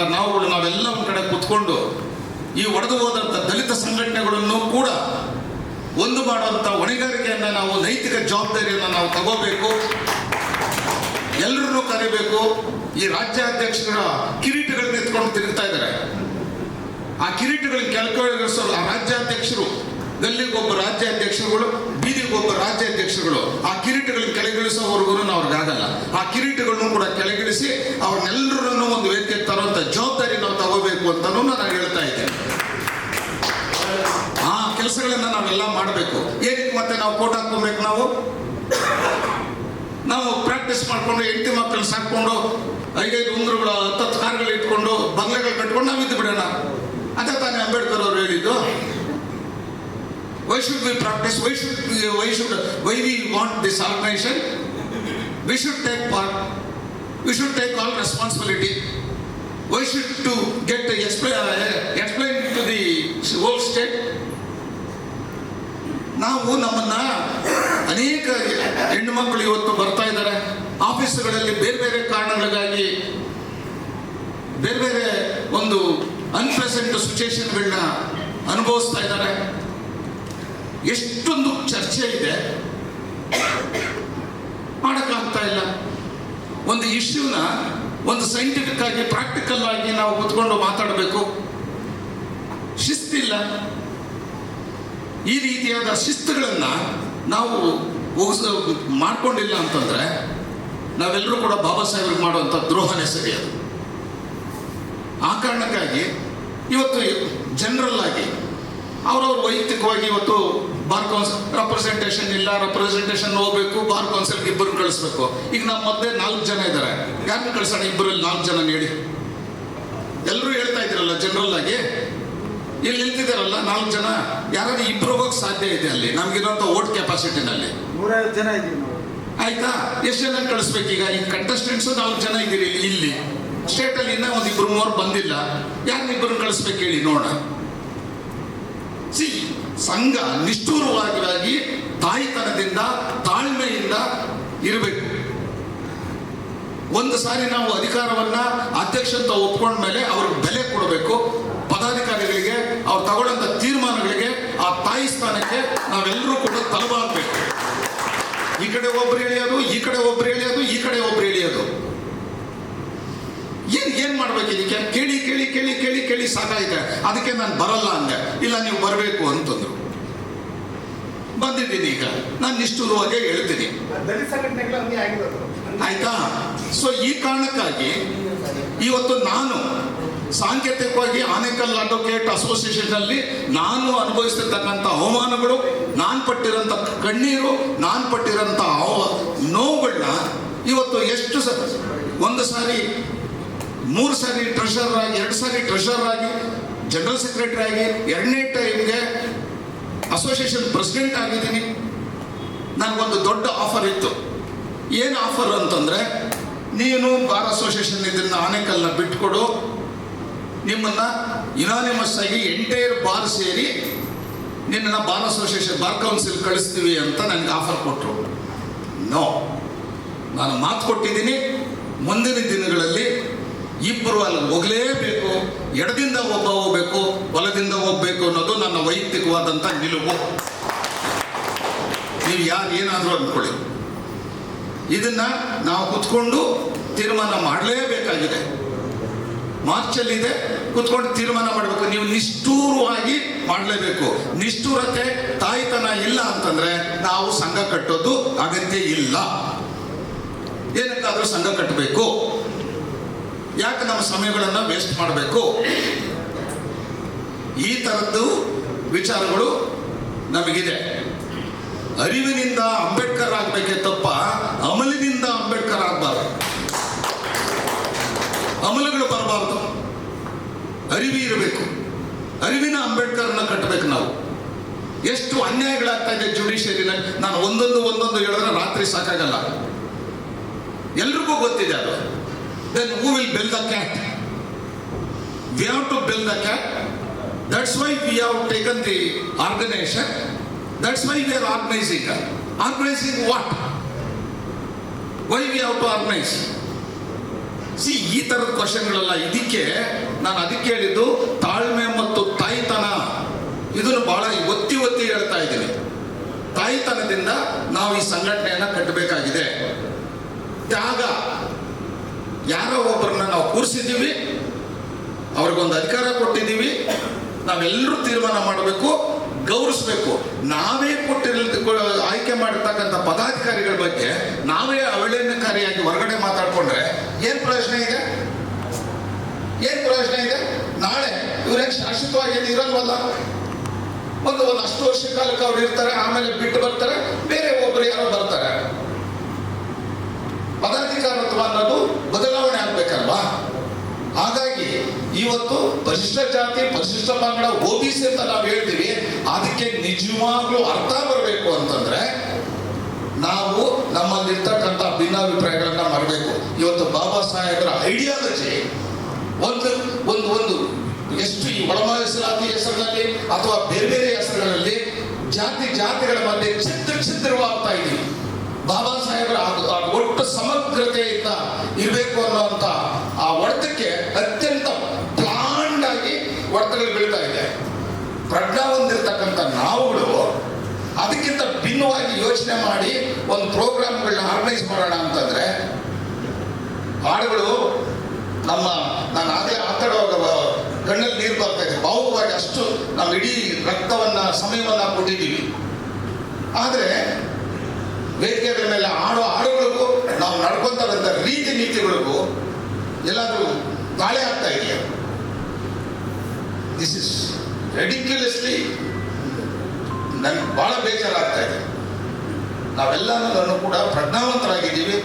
S6: ನಾವೆಲ್ಲ ಒಂದು ಕಡೆ ಕೂತ್ಕೊಂಡು ಈ ಒಡೆದು ಹೋದಂಥ ದಲಿತ ಸಂಘಟನೆಗಳನ್ನು ಕೂಡ ಒಂದು ಮಾಡುವಂಥ ಹೊಣೆಗಾರಿಕೆಯನ್ನು ನಾವು, ನೈತಿಕ ಜವಾಬ್ದಾರಿಯನ್ನು ನಾವು ತಗೋಬೇಕು. ಎಲ್ಲರನ್ನೂ ಕರಿಬೇಕು. ಈ ರಾಜ್ಯಾಧ್ಯಕ್ಷರ ಕಿರೀಟಗಳನ್ನ ಎತ್ಕೊಂಡು ತಿರುಗ್ತಾ ಇದ್ದಾರೆ. ಆ ಕಿರೀಟಗಳನ್ನ ಕೆಳಗಿಳಿಸೋರು ಆ ರಾಜ್ಯಾಧ್ಯಕ್ಷರು. ಗಲ್ಲಿಗೊಬ್ಬ ರಾಜ್ಯಾಧ್ಯಕ್ಷರುಗಳು, ಬೀದಿಗೊಬ್ಬ ರಾಜ್ಯಾಧ್ಯಕ್ಷರುಗಳು. ಆ ಕಿರೀಟಗಳನ್ನ ಕೆಳಗಿಳಿಸೋವರೆಗೂ ಅವ್ರಿಗಾಗಲ್ಲ. ಆ ಕಿರೀಟಗಳನ್ನು ಕೂಡ ಕೆಳಗಿಳಿಸಿ ಅವ್ರನ್ನೆಲ್ಲರನ್ನು ಒಂದು ವೇದಿಕೆಗೆ ತರುವಂಥ ಜವಾಬ್ದಾರಿ ನಾವು ತಗೋಬೇಕು ಅಂತಲೂ ನಾನು ಹೇಳ್ತಾ ಇದ್ದೇನೆ. ಆ ಕೆಲಸಗಳನ್ನ ನಾವೆಲ್ಲ ಮಾಡಬೇಕು. ಏನಕ್ಕೆ ಮತ್ತೆ ನಾವು ಕೋಟ್ ಹಾಕ್ಕೊಬೇಕು? ನಾವು ಪ್ರಾಕ್ಟೀಸ್ ಮಾಡಿಕೊಂಡು ಹೆಂಡತಿ ಮಕ್ಕಳು ಸಾಕೊಂಡು 5 ಉಂಗುರಗಳು 10 ಕಾರ್ಗಳು ಇಟ್ಕೊಂಡು ಬಂಗ್ಲೆಗಳು ಕಟ್ಕೊಂಡು ನಾವು ಇದ್ದು ಬಿಡೋಣ. ಅದೇ ತಾನೇ ಅಂಬೇಡ್ಕರ್ ಅವರು ಹೇಳಿದ್ದು. Why should we practice? Why we want this organization? We should take part. We should take all responsibility. Why should to get explained to the whole state? ನಾವು ನಮ್ಮನ್ನ ಅನೇಕ ಹೆಣ್ಣು ಮಕ್ಕಳು ಇವತ್ತು ಬರ್ತಾ ಇದ್ದಾರೆ. ಆಫೀಸುಗಳಲ್ಲಿ ಬೇರೆ ಬೇರೆ ಕಾರಣಗಳಿಗಾಗಿ ಬೇರೆ ಬೇರೆ ಒಂದು ಅನ್ಪ್ರೆಸೆಂಟ್ ಸಿಚುಯೇಷನ್ಗಳನ್ನ ಅನುಭವಿಸ್ತಾ ಇದ್ದಾರೆ. ಎಷ್ಟೊಂದು ಚರ್ಚೆ ಇದೆ, ಮಾಡೋಕ್ಕಾಗ್ತಾ ಇಲ್ಲ. ಒಂದು ಇಶ್ಯೂನ ಒಂದು ಸೈಂಟಿಫಿಕ್ ಆಗಿ ಪ್ರಾಕ್ಟಿಕಲ್ ಆಗಿ ನಾವು ಕೂತ್ಕೊಂಡು ಮಾತಾಡಬೇಕು. ಶಿಸ್ತಿಲ್ಲ. ಈ ರೀತಿಯಾದ ಶಿಸ್ತುಗಳನ್ನು ನಾವು ಮಾಡ್ಕೊಂಡಿಲ್ಲ ಅಂತಂದರೆ ನಾವೆಲ್ಲರೂ ಕೂಡ ಬಾಬಾ ಸಾಹೇಬ್ರಿಗೆ ಮಾಡುವಂಥ ದ್ರೋಹನೇ ಸರಿ. ಅದು ಆ ಕಾರಣಕ್ಕಾಗಿ ಇವತ್ತು ಜನರಲ್ ಆಗಿ ಅವರವ್ರ ವೈಯಕ್ತಿಕವಾಗಿ ಇವತ್ತು ಬಾರ್ ಕೌನ್ಸಿಲ್ ರೆಪ್ರೆಸೆಂಟೇಷನ್ ಇಲ್ಲ, ರೆಪ್ರೆಸೆಂಟೇಷನ್ ಹೋಗ್ಬೇಕು, ಬಾರ್ ಕೌನ್ಸಿಲ್ಗೆ 2 ಕಳಿಸ್ಬೇಕು. ಈಗ ನಮ್ಮ ಮಧ್ಯೆ 4 ಜನ ಇದ್ದಾರೆ, ಯಾರನ್ನ ಕಳಿಸೋಣ? 2ರಲ್ಲಿ 4 ಜನ ಹೇಳಿ. ಎಲ್ಲರೂ ಹೇಳ್ತಾ ಇದ್ರಲ್ಲ ಜನರಲ್ ಆಗಿ, ಇಲ್ಲಿ ನಿಲ್ತಿದ್ದಾರಲ್ಲ 4 ಜನ, ಯಾರಾದ್ರೂ 2 ಹೋಗಕ್ಕೆ ಸಾಧ್ಯ ಇದೆ ಅಲ್ಲಿ ನಮ್ಗಿರೋಂಥ ವೋಟ್ ಕೆಪಾಸಿಟಿನಲ್ಲಿ?
S7: 150 ಜನ ಇದ್ದೀವಿ ನಾವು.
S6: ಆಯ್ತಾ? ಎಷ್ಟು ಜನ ಕಳಿಸ್ಬೇಕೀಗ? ಈಗ ಕಂಟೆಸ್ಟೆಂಟ್ಸು 4 ಜನ ಇದ್ದೀರಿ ಇಲ್ಲಿ. ಸ್ಟೇಟಲ್ಲಿ ಇನ್ನೂ 1-2-3 ಬಂದಿಲ್ಲ. ಯಾರನ್ನ 2 ಕಳಿಸ್ಬೇಕು ಹೇಳಿ ನೋಡೋಣ. ಸಂಘ ನಿಷ್ಠೂರವಾಗಿ ತಾಯಿತನದಿಂದ ತಾಳ್ಮೆಯಿಂದ ಇರಬೇಕು. ಒಂದು ಸಾರಿ ನಾವು ಅಧಿಕಾರವನ್ನ ಅಧ್ಯಕ್ಷತೆ ಒಪ್ಕೊಂಡ್ಮೇಲೆ ಅವ್ರಿಗೆ ಬೆಲೆ ಕೊಡಬೇಕು. ಪದಾಧಿಕಾರಿಗಳಿಗೆ ಅವ್ರು ತಗೊಳ್ಳೋಂಥ ತೀರ್ಮಾನಗಳಿಗೆ ಆ ತಾಯಿ ಸ್ಥಾನಕ್ಕೆ ನಾವೆಲ್ಲರೂ ಕೂಡ ತಲೆಬಾಗಬೇಕು. ಈ ಕಡೆ ಒಬ್ರು ಎಳೆಯೋದು, ಈ ಕಡೆ ಒಬ್ರು ಎಳೆಯೋದು, ಈ ಕಡೆ ಒಬ್ರು ಎಳೆಯೋದು. ಏನ್ ಮಾಡ್ಬೇಕು ಇದಕ್ಕೆ? ಕೇಳಿ ಕೇಳಿ ಕೇಳಿ ಕೇಳಿ ಕೇಳಿ ಸಾಕಾಗಿದೆ. ಅದಕ್ಕೆ ನಾನು ಬರಲ್ಲ ಅಂದೆ. ಇಲ್ಲ, ನೀವು ಬರಬೇಕು ಅಂತಂದ್ರು. ಬಂದಿದ್ದೀನಿ. ಈಗ ನಾನು ನಿಷ್ಠುರವಾಗಿ ಹೇಳ್ತೀನಿ. ಆಯ್ತಾ? ಸೊ ಈ ಕಾರಣಕ್ಕಾಗಿ ಇವತ್ತು ನಾನು ಸಾಂಕೇತಿಕವಾಗಿ ಆನೇಕಲ್ ಅಡ್ವೊಕೇಟ್ ಅಸೋಸಿಯೇಷನ್ ಅಲ್ಲಿ ನಾನು ಅನುಭವಿಸ್ತಿರ್ತಕ್ಕಂಥ ಅವಮಾನಗಳು, ನಾನು ಪಟ್ಟಿರೋಂಥ ಕಣ್ಣೀರು, ನಾನು ಪಟ್ಟಿರೋಂಥ ನೋವುಗಳನ್ನ ಇವತ್ತು ಎಷ್ಟು ಒಂದು ಸಾರಿ 3 ಸಾರಿ ಟ್ರೆಷರರ್ ಆಗಿ, 2 ಸಾರಿ ಟ್ರೆಷರರ್ ಆಗಿ, ಜನರಲ್ ಸೆಕ್ರೆಟರಿ ಆಗಿ, 2ನೇ ಟೈಮ್ಗೆ ಅಸೋಸಿಯೇಷನ್ ಪ್ರೆಸಿಡೆಂಟ್ ಆಗಿದ್ದೀನಿ. ನನಗೊಂದು ದೊಡ್ಡ ಆಫರ್ ಇತ್ತು. ಏನು ಆಫರ್ ಅಂತಂದರೆ, ನೀನು ಬಾರ್ ಅಸೋಸಿಯೇಷನ್ ಇದನ್ನ ಆನೆಕಲ್ನ ಬಿಟ್ಕೊಡು, ನಿಮ್ಮನ್ನ ಯುನಾನಿಮಸ್ ಆಗಿ ಎಂಟೈರ್ ಬಾರ್ ಸೇರಿ ನಿನ್ನನ್ನು ಬಾರ್ ಅಸೋಸಿಯೇಷನ್ ಬಾರ್ ಕೌನ್ಸಿಲ್ ಕಳಿಸ್ತೀವಿ ಅಂತ ನನಗೆ ಆಫರ್ ಕೊಟ್ಟರು. ನೋ, ನಾನು ಮಾತು ಕೊಟ್ಟಿದ್ದೀನಿ, ಮುಂದಿನ ದಿನಗಳಲ್ಲಿ ಇಬ್ಬರು ಅಲ್ಲಿ ಹೋಗಲೇಬೇಕು, ಎಡದಿಂದ ಒಬ್ಬ ಹೋಗ್ಬೇಕು, ಬಲದಿಂದ ಹೋಗ್ಬೇಕು ಅನ್ನೋದು ನನ್ನ ವೈಯಕ್ತಿಕವಾದಂಥ ನಿಲುವು. ನೀವು ಯಾರು ಏನಾದರೂ ಅಂದ್ಕೊಳ್ಳಿ, ಇದನ್ನ ನಾವು ಕುತ್ಕೊಂಡು ತೀರ್ಮಾನ ಮಾಡಲೇಬೇಕಾಗಿದೆ. ಮಾರ್ಚಲ್ಲಿದೆ, ಕುತ್ಕೊಂಡು ತೀರ್ಮಾನ ಮಾಡಬೇಕು. ನೀವು ನಿಷ್ಠೂರವಾಗಿ ಮಾಡಲೇಬೇಕು. ನಿಷ್ಠೂರತೆ ತಾಯ್ತನ ಇಲ್ಲ ಅಂತಂದ್ರೆ ನಾವು ಸಂಘ ಕಟ್ಟೋದು ಅಗತ್ಯ ಇಲ್ಲ. ಏನಕ್ಕಾದ್ರೂ ಸಂಘ ಕಟ್ಟಬೇಕು? ಯಾಕೆ ನಮ್ಮ ಸಮಯಗಳನ್ನು ವೇಸ್ಟ್ ಮಾಡಬೇಕು? ಈ ಥರದ್ದು ವಿಚಾರಗಳು ನಮಗಿದೆ. ಅರಿವಿನಿಂದ ಅಂಬೇಡ್ಕರ್ ಆಗಬೇಕೇ ತಪ್ಪ ಅಮಲಿನಿಂದ ಅಂಬೇಡ್ಕರ್ ಆಗಬಾರ್ದು. ಅಮಲಗಳು ಬರಬಾರ್ದು, ಅರಿವಿ ಇರಬೇಕು. ಅರಿವಿನ ಅಂಬೇಡ್ಕರ್ನ ಕಟ್ಟಬೇಕು ನಾವು. ಎಷ್ಟು ಅನ್ಯಾಯಗಳಾಗ್ತಾ ಇದೆ ಜುಡಿಷಿಯರಿನಲ್ಲಿ. ನಾನು ಒಂದೊಂದು ಹೇಳಿದ್ರೆ ರಾತ್ರಿ ಸಾಕಾಗಲ್ಲ, ಎಲ್ರಿಗೂ ಗೊತ್ತಿದೆ ಅದು. Then who will build the cat? We have to build the cat. That's why we have taken the organisation. That's why we are organizing. Organizing what? Why we have to organize? See, ಈ ಥರದ ಕ್ವಶನ್ಗಳೆಲ್ಲ. ಇದಕ್ಕೆ ನಾನು ಅದಕ್ಕೆ ಹೇಳಿದ್ದು ತಾಳ್ಮೆ ಮತ್ತು ತಾಯ್ತನ, ಇದನ್ನು ಬಹಳ ಒತ್ತಿ ಹೇಳ್ತಾ ಇದ್ದೀನಿ. ತಾಯ್ತನದಿಂದ ನಾವು ಈ ಸಂಘಟನೆಯನ್ನು ಕಟ್ಟಬೇಕಾಗಿದೆ. ತ್ಯಾಗ, ಯಾರೋ ಒಬ್ಬರನ್ನ ನಾವು ಕೂರಿಸಿದ್ದೀವಿ, ಅವ್ರಿಗೊಂದು ಅಧಿಕಾರ ಕೊಟ್ಟಿದ್ದೀವಿ, ನಾವೆಲ್ಲರೂ ತೀರ್ಮಾನ ಮಾಡಬೇಕು, ಗೌರವಿಸಬೇಕು. ನಾವೇ ಆಯ್ಕೆ ಮಾಡಿರ್ತಕ್ಕಂಥ ಪದಾಧಿಕಾರಿಗಳ ಬಗ್ಗೆ ನಾವೇ ಅವಹೇಳನಕಾರಿಯಾಗಿ ಹೊರಗಡೆ ಮಾತಾಡ್ಕೊಂಡ್ರೆ ಏನ್ ಪ್ರಯೋಜನ ಇದೆ? ನಾಳೆ ಇವ್ರೇನು ಶಾಶ್ವತವಾಗಿ ಏನು ಇರಲ್ವಲ್ಲ. ಒಂದು ಅಷ್ಟು ವರ್ಷ ಕಾಲಕ್ಕೆ ಅವ್ರು ಇರ್ತಾರೆ, ಆಮೇಲೆ ಬಿಟ್ಟು ಬರ್ತಾರೆ, ಬೇರೆ ಒಬ್ಬರು ಯಾರೋ ಬರ್ತಾರೆ. ಪದಾಧಿಕಾರತ್ವ ಅನ್ನೋದು ಬದಲಾವಣೆ ಆಗ್ಬೇಕಲ್ವಾ? ಹಾಗಾಗಿ ಇವತ್ತು ಪರಿಶಿಷ್ಟ ಜಾತಿ, ಪರಿಶಿಷ್ಟ ಪಂಗಡ, OBC ಅಂತ ನಾವು ಹೇಳ್ತೀವಿ. ಅದಕ್ಕೆ ನಿಜವಾಗ್ಲೂ ಅರ್ಥ ಬರಬೇಕು ಅಂತಂದ್ರೆ ನಾವು ನಮ್ಮಲ್ಲಿರ್ತಕ್ಕಂಥ ಭಿನ್ನಾಭಿಪ್ರಾಯಗಳನ್ನ ಮರಬೇಕು. ಇವತ್ತು ಬಾಬಾ ಸಾಹೇಬರ ಐಡಿಯಾಲಜಿ ಒಂದು ಎಷ್ಟು ಈ ಒಳಮೀಸಲಾತಿ ಹೆಸರಿನಲ್ಲಿ ಅಥವಾ ಬೇರೆ ಹೆಸರುಗಳಲ್ಲಿ ಜಾತಿಗಳ ಮಧ್ಯೆ ಛಿದ್ರವಾಗ್ತಾ ಇದೀವಿ. ಬಾಬಾ ಸಾಹೇಬರ ಒಟ್ಟು ಸಮಗ್ರತೆಯಿಂದ ಇರಬೇಕು ಅನ್ನುವಂಥ ಆ ಹೊಡೆತಕ್ಕೆ ಅತ್ಯಂತ ಪ್ಲಾಂಡ್ ಆಗಿ ಹೊಡೆತಗಳು ಬೀಳ್ತಾ ಇದೆ. ಪ್ರಜ್ಞಾ ಹೊಂದಿರತಕ್ಕಂಥ ನಾವುಗಳು ಅದಕ್ಕಿಂತ ಭಿನ್ನವಾಗಿ ಯೋಚನೆ ಮಾಡಿ ಒಂದು ಪ್ರೋಗ್ರಾಮ್ಗಳನ್ನ ಆರ್ಗನೈಸ್ ಮಾಡೋಣ ಅಂತಂದ್ರೆ ಹಾಡುಗಳು ನಾನು ಆಗಲೇ ಮಾತಾಡುವಾಗ ಕಣ್ಣಲ್ಲಿ ನೀರು ಬರ್ತಾ ಇದೆ. ಭಾವುಕವಾಗಿ ಅಷ್ಟು ನಾವು ಇಡೀ ರಕ್ತವನ್ನ ಸಮಯವನ್ನ ಕೊಟ್ಟಿದ್ದೀವಿ. ಆದರೆ ವೇದಿಕೆಗಳ ಮೇಲೆ ಆಡೋ ಹಾಡುಗಳಿಗೂ ನಾವು ನಡ್ಕೊಂತ ಬಂದ ರೀತಿ ನೀತಿಗಳಿಗೂ ಎಲ್ಲಾದ್ರೂ ತಾಳೆ ಆಗ್ತಾ ಇದೆಯಾ? ದಿಸ್ ಇಸ್ ರೆಡಿಕ್ಯುಲಸ್ಲಿ ನನ್ಗೆ ಬಹಳ ಬೇಜಾರಾಗ್ತಾ ಇದೆ. ನಾವೆಲ್ಲನೂ ಕೂಡ ಪ್ರಜ್ಞಾವಂತರಾಗಿದ್ದೀವಿ,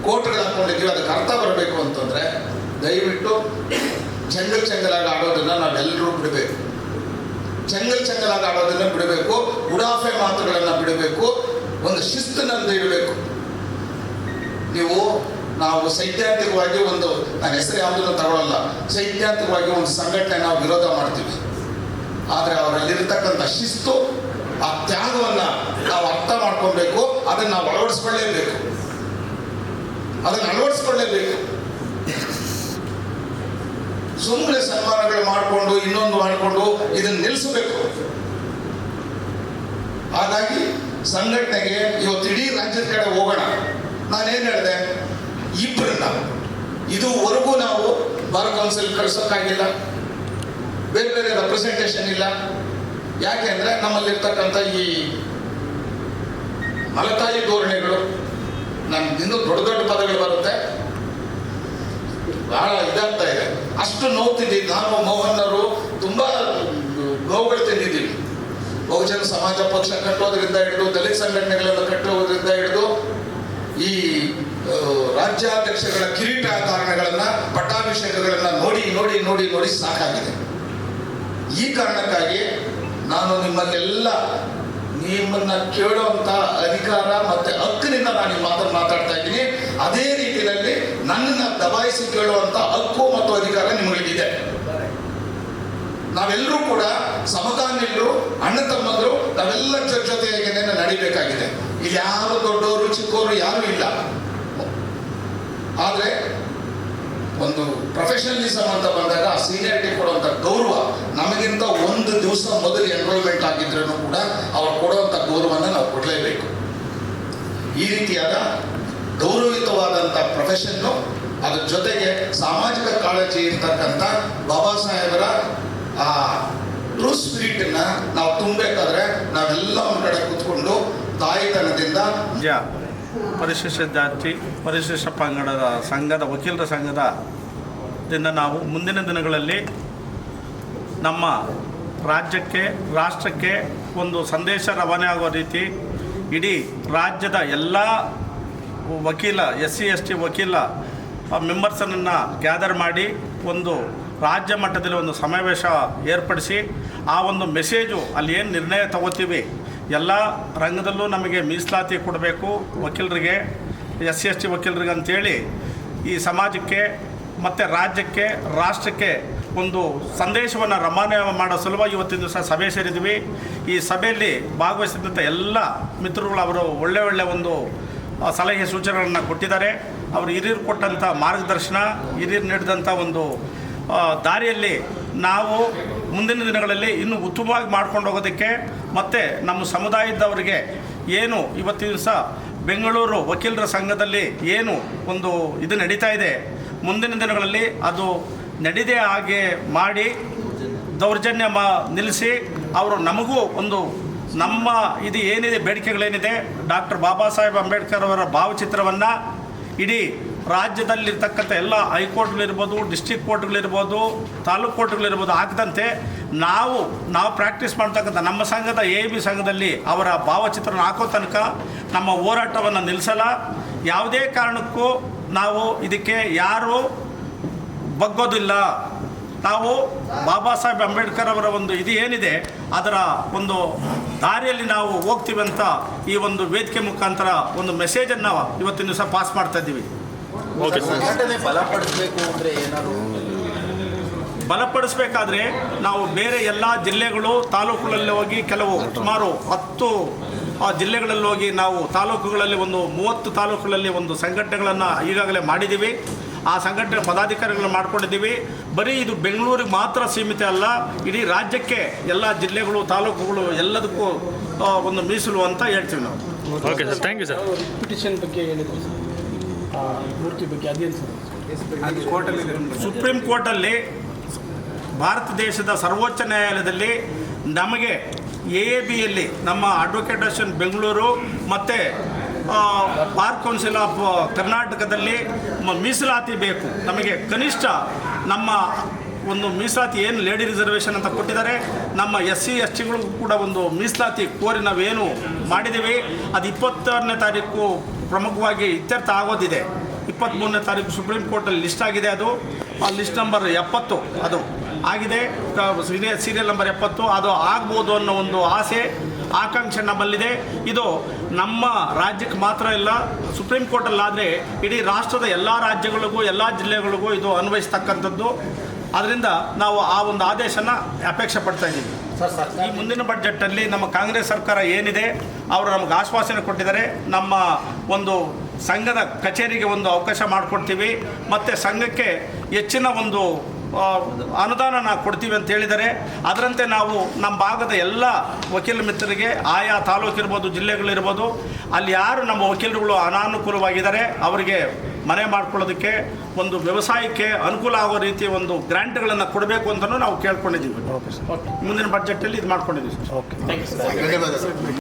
S6: ಕೋಟ್ಗಳು ಹಾಕೊಂಡಿದ್ದೀವಿ. ಅದಕ್ಕೆ ಅರ್ಥ ಬರಬೇಕು ಅಂತಂದ್ರೆ ದಯವಿಟ್ಟು ಚೆಂಗಲಾಗಿ ಆಡೋದನ್ನ ನಾವೆಲ್ಲರೂ ಬಿಡಬೇಕು. ಚೆಂಗಲಾಗಿ ಆಡೋದನ್ನ ಬಿಡಬೇಕು. ಉಡಾಫೆ ಮಾತುಗಳನ್ನ ಬಿಡಬೇಕು. ಒಂದು ಶಿಸ್ತನ್ನು ಇಡಬೇಕು. ನಾವು ಸೈದ್ಧಾಂತಿಕವಾಗಿ ನಾನು ಹೆಸರು ಯಾವುದನ್ನು ತಗೊಳ್ಳಲ್ಲ, ಸೈದ್ಧಾಂತಿಕವಾಗಿ ಒಂದು ಸಂಘಟನೆ ನಾವು ವಿರೋಧ ಮಾಡ್ತೀವಿ. ಆದರೆ ಅವರಲ್ಲಿರ್ತಕ್ಕಂಥ ಶಿಸ್ತು, ಆ ತ್ಯಾಗವನ್ನ ನಾವು ಅರ್ಥ ಮಾಡ್ಕೊಳ್ಬೇಕು. ಅದನ್ನ ನಾವು ಅಳವಡಿಸ್ಕೊಳ್ಳೇಬೇಕು. ಸುಮ್ಮನೆ ಸನ್ಮಾನಗಳು ಮಾಡಿಕೊಂಡು ಇನ್ನೊಂದು ಮಾಡಿಕೊಂಡು ಇದನ್ನು ನಿಲ್ಲಿಸಬೇಕು. ಹಾಗಾಗಿ ಸಂಘಟನೆಗೆ ಇವತ್ತು ಇಡೀ ರಾಜ್ಯದ ಕಡೆ ಹೋಗೋಣ. ನಾನೇನು ಹೇಳಿದೆ, ಇಬ್ಬರನ್ನ ಇದುವರೆಗೂ ನಾವು ಬಾರ್ ಕೌನ್ಸಿಲ್ ಕಳ್ಸೋಕ್ಕಾಗಿಲ್ಲ, ಬೇರೆ ರೆಪ್ರೆಸೆಂಟೇಷನ್ ಇಲ್ಲ. ಯಾಕೆ ಅಂದರೆ ನಮ್ಮಲ್ಲಿರ್ತಕ್ಕಂಥ ಈ ಮಲತಾಯಿ ಧೋರಣೆಗಳು, ಇನ್ನೂ ದೊಡ್ಡ ಪದಗಳು ಬರುತ್ತೆ, ಬಹಳ ಇದಾಗ್ತಾ ಇದೆ. ಅಷ್ಟು ನೋವು ತಿಂದಿದ್ದು ನಾನು, ಮೋಹನ್ನರು ತುಂಬಾ ನೋವುಗಳು ತಿಂದಿದ್ದೀವಿ. ಬಹುಜನ ಸಮಾಜ ಪಕ್ಷ ಕಟ್ಟೋದ್ರಿಂದ ಹಿಡಿದು, ದಲಿತ ಸಂಘಟನೆಗಳನ್ನು ಕಟ್ಟುವುದರಿಂದ ಹಿಡಿದು, ಈ ರಾಜ್ಯಾಧ್ಯಕ್ಷಗಳ ಕಿರೀಟಾಧಾರಣೆಗಳನ್ನ, ಪಟ್ಟಾಭಿಷೇಕಗಳನ್ನ ನೋಡಿ ಸಾಕಾಗಿದೆ. ಈ ಕಾರಣಕ್ಕಾಗಿ ನಾನು ನಿಮ್ಮಲ್ಲೆಲ್ಲ ನಿಮ್ಮನ್ನ ಕೇಳುವಂತ ಅಧಿಕಾರ ಮತ್ತೆ ಹಕ್ಕಿನಿಂದ ನಾನು ಈ ಮಾತನ್ನು ಮಾತಾಡ್ತಾ ಇದ್ದೀನಿ. ಅದೇ ರೀತಿಯಲ್ಲಿ ನನ್ನನ್ನು ದಬಾಯಿಸಿ ಕೇಳುವಂತ ಹಕ್ಕು ಮತ್ತು ಅಧಿಕಾರ ನಿಮಗಿದೆ. ನಾವೆಲ್ಲರೂ ಕೂಡ ಸಮಕಾಲೀನರು, ಅಣ್ಣ ತಮ್ಮಂದರು, ನಾವೆಲ್ಲ ಜೊತೆಗೆ ನಡಿಬೇಕಾಗಿದೆ. ಇಲ್ಲಿ ಯಾರು ದೊಡ್ಡವರು ಚಿಕ್ಕವರು ಯಾರು ಇಲ್ಲ. ಆದರೆ ಒಂದು ಪ್ರೊಫೆಷನಲಿಸಮ್ ಅಂತ ಬಂದಾಗ ಆ ಸೀನಿಯರಿಟಿ ಕೊಡುವಂಥ ಗೌರವ, ನಮಗಿಂತ ಒಂದು ದಿವಸ ಮೊದಲು ಎನ್ರೋಲ್ಮೆಂಟ್ ಆಗಿದ್ರೂ ಕೂಡ ಅವ್ರು ಕೊಡುವಂಥ ಗೌರವನ ನಾವು ಕೊಡಲೇಬೇಕು. ಈ ರೀತಿಯಾದ ಗೌರವಯುತವಾದಂಥ ಪ್ರೊಫೆಷನ್ನು, ಅದ್ರ ಜೊತೆಗೆ ಸಾಮಾಜಿಕ ಕಾಳಜಿ ಇರ್ತಕ್ಕಂಥ ಬಾಬಾ ಸಾಹೇಬರ ಆ ಟ್ರೂ ಸ್ಪಿರಿಟನ್ನ ನಾವು ತುಂಬಬೇಕಾದ್ರೆ ನಾವೆಲ್ಲ ಒಂದು ಕಡೆ ಕೂತ್ಕೊಂಡು ತಾಯಿತನದಿಂದ
S3: ಪರಿಶಿಷ್ಟ ಜಾತಿ ಪರಿಶಿಷ್ಟ ಪಂಗಡದ ಸಂಘದ ವಕೀಲರ ಸಂಘದಿಂದ ನಾವು ಮುಂದಿನ ದಿನಗಳಲ್ಲಿ ನಮ್ಮ ರಾಜ್ಯಕ್ಕೆ, ರಾಷ್ಟ್ರಕ್ಕೆ ಒಂದು ಸಂದೇಶ ರವಾನೆ ಆಗುವ ರೀತಿ ಇಡೀ ರಾಜ್ಯದ ಎಲ್ಲ ವಕೀಲ SC ST ವಕೀಲ ಮೆಂಬರ್ಸನ್ನು ಗ್ಯಾದರ್ ಮಾಡಿ ಒಂದು ರಾಜ್ಯ ಮಟ್ಟದಲ್ಲಿ ಒಂದು ಸಮಾವೇಶ ಏರ್ಪಡಿಸಿ ಆ ಒಂದು ಮೆಸೇಜು ಅಲ್ಲಿ ಏನು ನಿರ್ಣಯ ತಗೋತೀವಿ, ಎಲ್ಲ ರಂಗದಲ್ಲೂ ನಮಗೆ ಮೀಸಲಾತಿ ಕೊಡಬೇಕು ವಕೀಲರಿಗೆ, SC ST ವಕೀಲರಿಗೆ ಅಂಥೇಳಿ ಈ ಸಮಾಜಕ್ಕೆ ಮತ್ತು ರಾಜ್ಯಕ್ಕೆ, ರಾಷ್ಟ್ರಕ್ಕೆ ಒಂದು ಸಂದೇಶವನ್ನು ರವಾನೆ ಮಾಡೋ ಸಲುವಾಗಿ ಇವತ್ತಿನ ದಿವಸ ಸಭೆ ಸೇರಿದ್ವಿ. ಈ ಸಭೆಯಲ್ಲಿ ಭಾಗವಹಿಸಿದಂಥ ಎಲ್ಲ ಮಿತ್ರರುಗಳು ಅವರು ಒಳ್ಳೆಯ ಒಂದು ಸಲಹೆ ಸೂಚನೆಗಳನ್ನು ಕೊಟ್ಟಿದ್ದಾರೆ. ಅವರು ಹಿರಿಯರು ಕೊಟ್ಟಂಥ ಮಾರ್ಗದರ್ಶನ, ಹಿರಿಯರು ನೀಡಿದಂಥ ಒಂದು ದಾರಿಯಲ್ಲಿ ನಾವು ಮುಂದಿನ ದಿನಗಳಲ್ಲಿ ಇನ್ನೂ ಉತ್ತಮವಾಗಿ ಮಾಡ್ಕೊಂಡು ಹೋಗೋದಕ್ಕೆ ಮತ್ತು ನಮ್ಮ ಸಮುದಾಯದವರಿಗೆ ಏನು ಇವತ್ತಿನ ದಿವಸ ಬೆಂಗಳೂರು ವಕೀಲರ ಸಂಘದಲ್ಲಿ ಏನು ಒಂದು ಇದು ನಡೀತಾ ಇದೆ, ಮುಂದಿನ ದಿನಗಳಲ್ಲಿ ಅದು ನಡೀದೇ ಹಾಗೆ ಮಾಡಿ ದೌರ್ಜನ್ಯ ನಿಲ್ಲಿಸಿ ಅವರು ನಮಗೂ ಒಂದು ನಮ್ಮ ಇದು ಏನಿದೆ ಬೇಡಿಕೆಗಳೇನಿದೆ ಡಾಕ್ಟರ್ ಬಾಬಾ ಸಾಹೇಬ್ ಅಂಬೇಡ್ಕರ್ ಅವರ ಭಾವಚಿತ್ರವನ್ನು ಇಡೀ ರಾಜ್ಯದಲ್ಲಿರ್ತಕ್ಕಂಥ ಎಲ್ಲ ಹೈಕೋರ್ಟ್ಗಳಿರ್ಬೋದು, ಡಿಸ್ಟ್ರಿಕ್ಟ್ ಕೋರ್ಟ್ಗಳಿರ್ಬೋದು, ತಾಲೂಕು ಕೋರ್ಟ್ಗಳಿರ್ಬೋದು ಹಾಕದಂತೆ ನಾವು ಪ್ರಾಕ್ಟೀಸ್ ಮಾಡ್ತಕ್ಕಂಥ ನಮ್ಮ ಸಂಘದ AAB ಸಂಘದಲ್ಲಿ ಅವರ ಭಾವಚಿತ್ರನ ಹಾಕೋ ತನಕ ನಮ್ಮ ಹೋರಾಟವನ್ನು ನಿಲ್ಲಿಸಲ್ಲ. ಯಾವುದೇ ಕಾರಣಕ್ಕೂ ನಾವು ಇದಕ್ಕೆ ಯಾರೂ ಬಗ್ಗೋದಿಲ್ಲ. ನಾವು ಬಾಬಾ ಸಾಹೇಬ್ ಅಂಬೇಡ್ಕರ್ ಅವರ ಒಂದು ಇದು ಏನಿದೆ ಅದರ ಒಂದು ದಾರಿಯಲ್ಲಿ ನಾವು ಹೋಗ್ತೀವಿ ಅಂತ ಈ ಒಂದು ವೇದಿಕೆ ಮುಖಾಂತರ ಒಂದು ಮೆಸೇಜನ್ನು ಇವತ್ತಿನ ದಿವಸ ಪಾಸ್ ಮಾಡ್ತಾ ಇದ್ದೀವಿ. ಬಲಪಡಿಸಬೇಕಾದ್ರೆ ನಾವು ಬೇರೆ ಎಲ್ಲ ಜಿಲ್ಲೆಗಳು, ತಾಲೂಕುಗಳಲ್ಲಿ ಹೋಗಿ ಕೆಲವು ಸುಮಾರು 10 ಜಿಲ್ಲೆಗಳಲ್ಲಿ ಹೋಗಿ ನಾವು ತಾಲೂಕುಗಳಲ್ಲಿ ಒಂದು 30 ತಾಲೂಕುಗಳಲ್ಲಿ ಒಂದು ಸಂಘಟನೆಗಳನ್ನು ಈಗಾಗಲೇ ಮಾಡಿದ್ದೀವಿ. ಆ ಸಂಘಟನೆ ಪದಾಧಿಕಾರಿಗಳನ್ನು ಮಾಡ್ಕೊಂಡಿದ್ದೀವಿ. ಬರೀ ಇದು ಬೆಂಗಳೂರಿಗೆ ಮಾತ್ರ ಸೀಮಿತ ಅಲ್ಲ, ಇಡೀ ರಾಜ್ಯಕ್ಕೆ ಎಲ್ಲ ಜಿಲ್ಲೆಗಳು, ತಾಲೂಕುಗಳು ಎಲ್ಲದಕ್ಕೂ ಒಂದು ಮೀಸಲು ಅಂತ ಹೇಳ್ತೀವಿ ನಾವು.
S7: Okay sir, thank you sir.
S8: Petition ಬಗ್ಗೆ ಹೇಳಿದ್ರು ಸರ್, ಮೂರ್ತಿ ಬಗ್ಗೆ ಅದೇನು ಸರ್?
S3: ಸುಪ್ರೀಂ ಕೋರ್ಟಲ್ಲಿ ಭಾರತ ದೇಶದ ಸರ್ವೋಚ್ಚ ನ್ಯಾಯಾಲಯದಲ್ಲಿ ನಮಗೆ AABಯಲ್ಲಿ ನಮ್ಮ ಅಡ್ವೊಕೇಟ್ ಅಸೋಸಿಯೇಷನ್ ಬೆಂಗಳೂರು ಮತ್ತು ಬಾರ್ ಕೌನ್ಸಿಲ್ ಆಫ್ ಕರ್ನಾಟಕದಲ್ಲಿ ಮೀಸಲಾತಿ ಬೇಕು. ನಮಗೆ ಕನಿಷ್ಠ ನಮ್ಮ ಒಂದು ಮೀಸಲಾತಿ ಏನು ಲೇಡಿ ರಿಸರ್ವೇಷನ್ ಅಂತ ಕೊಟ್ಟಿದ್ದಾರೆ, ನಮ್ಮ SC STಗಳಿಗೂ ಕೂಡ ಒಂದು ಮೀಸಲಾತಿ ಕೋರಿ ನಾವೇನು ಮಾಡಿದ್ದೀವಿ ಅದು 26ನೇ ತಾರೀಕು ಪ್ರಮುಖವಾಗಿ ಇತ್ಯರ್ಥ ಆಗೋದಿದೆ. 23ನೇ ತಾರೀಕು ಸುಪ್ರೀಂ ಕೋರ್ಟಲ್ಲಿ ಲಿಸ್ಟ್ ಆಗಿದೆ. ಅದು ಆ ಲಿಸ್ಟ್ ನಂಬರ್ 70 ಅದು ಆಗಿದೆ, ಸೀರಿಯಲ್ ನಂಬರ್ 70 ಅದು ಆಗ್ಬೋದು ಅನ್ನೋ ಒಂದು ಆಸೆ ಆಕಾಂಕ್ಷೆ ನಮ್ಮಲ್ಲಿದೆ. ಇದು ನಮ್ಮ ರಾಜ್ಯಕ್ಕೆ ಮಾತ್ರ ಇಲ್ಲ, ಸುಪ್ರೀಂ ಕೋರ್ಟಲ್ಲಾದರೆ ಇಡೀ ರಾಷ್ಟ್ರದ ಎಲ್ಲ ರಾಜ್ಯಗಳಿಗೂ ಎಲ್ಲ ಜಿಲ್ಲೆಗಳಿಗೂ ಇದು ಅನ್ವಯಿಸ್ತಕ್ಕಂಥದ್ದು. ಅದರಿಂದ ನಾವು ಆ ಒಂದು ಆದೇಶನ ಅಪೇಕ್ಷೆ ಪಡ್ತಾ ಇದ್ದೀವಿ. ಈ ಮುಂದಿನ ಬಡ್ಜೆಟ್ಟಲ್ಲಿ ನಮ್ಮ ಕಾಂಗ್ರೆಸ್ ಸರ್ಕಾರ ಏನಿದೆ ಅವರು ನಮಗೆ ಆಶ್ವಾಸನೆ ಕೊಟ್ಟಿದ್ದಾರೆ. ನಮ್ಮ ಒಂದು ಸಂಘದ ಕಚೇರಿಗೆ ಒಂದು ಅವಕಾಶ ಮಾಡಿಕೊಡ್ತೀವಿ ಮತ್ತು ಸಂಘಕ್ಕೆ ಹೆಚ್ಚಿನ ಒಂದು ಅನುದಾನ ಕೊಡ್ತೀವಿ ಅಂತ ಹೇಳಿದ್ದಾರೆ. ಅದರಂತೆ ನಾವು ನಮ್ಮ ಭಾಗದ ಎಲ್ಲ ವಕೀಲ ಮಿತ್ರರಿಗೆ ಆಯಾ ತಾಲೂಕಿರ್ಬೋದು, ಜಿಲ್ಲೆಗಳಿರ್ಬೋದು, ಅಲ್ಲಿ ಯಾರು ನಮ್ಮ ವಕೀಲರುಗಳು ಅನಾನುಕೂಲವಾಗಿದ್ದಾರೆ ಅವರಿಗೆ ಮನೆ ಮಾಡ್ಕೊಳ್ಳೋದಕ್ಕೆ ಒಂದು ವ್ಯವಸಾಯಕ್ಕೆ ಅನುಕೂಲ ಆಗೋ ರೀತಿಯ ಒಂದು ಗ್ರಾಂಟ್ಗಳನ್ನು ಕೊಡಬೇಕು ಅಂತಲೂ ನಾವು ಕೇಳ್ಕೊಂಡಿದ್ದೀವಿ. ಮುಂದಿನ ಬಡ್ಜೆಟಲ್ಲಿ ಇದು ಮಾಡ್ಕೊಂಡಿದ್ದೀವಿ sir.
S8: Okay, thank you sir.
S2: ಧನ್ಯವಾದ ಸರ್.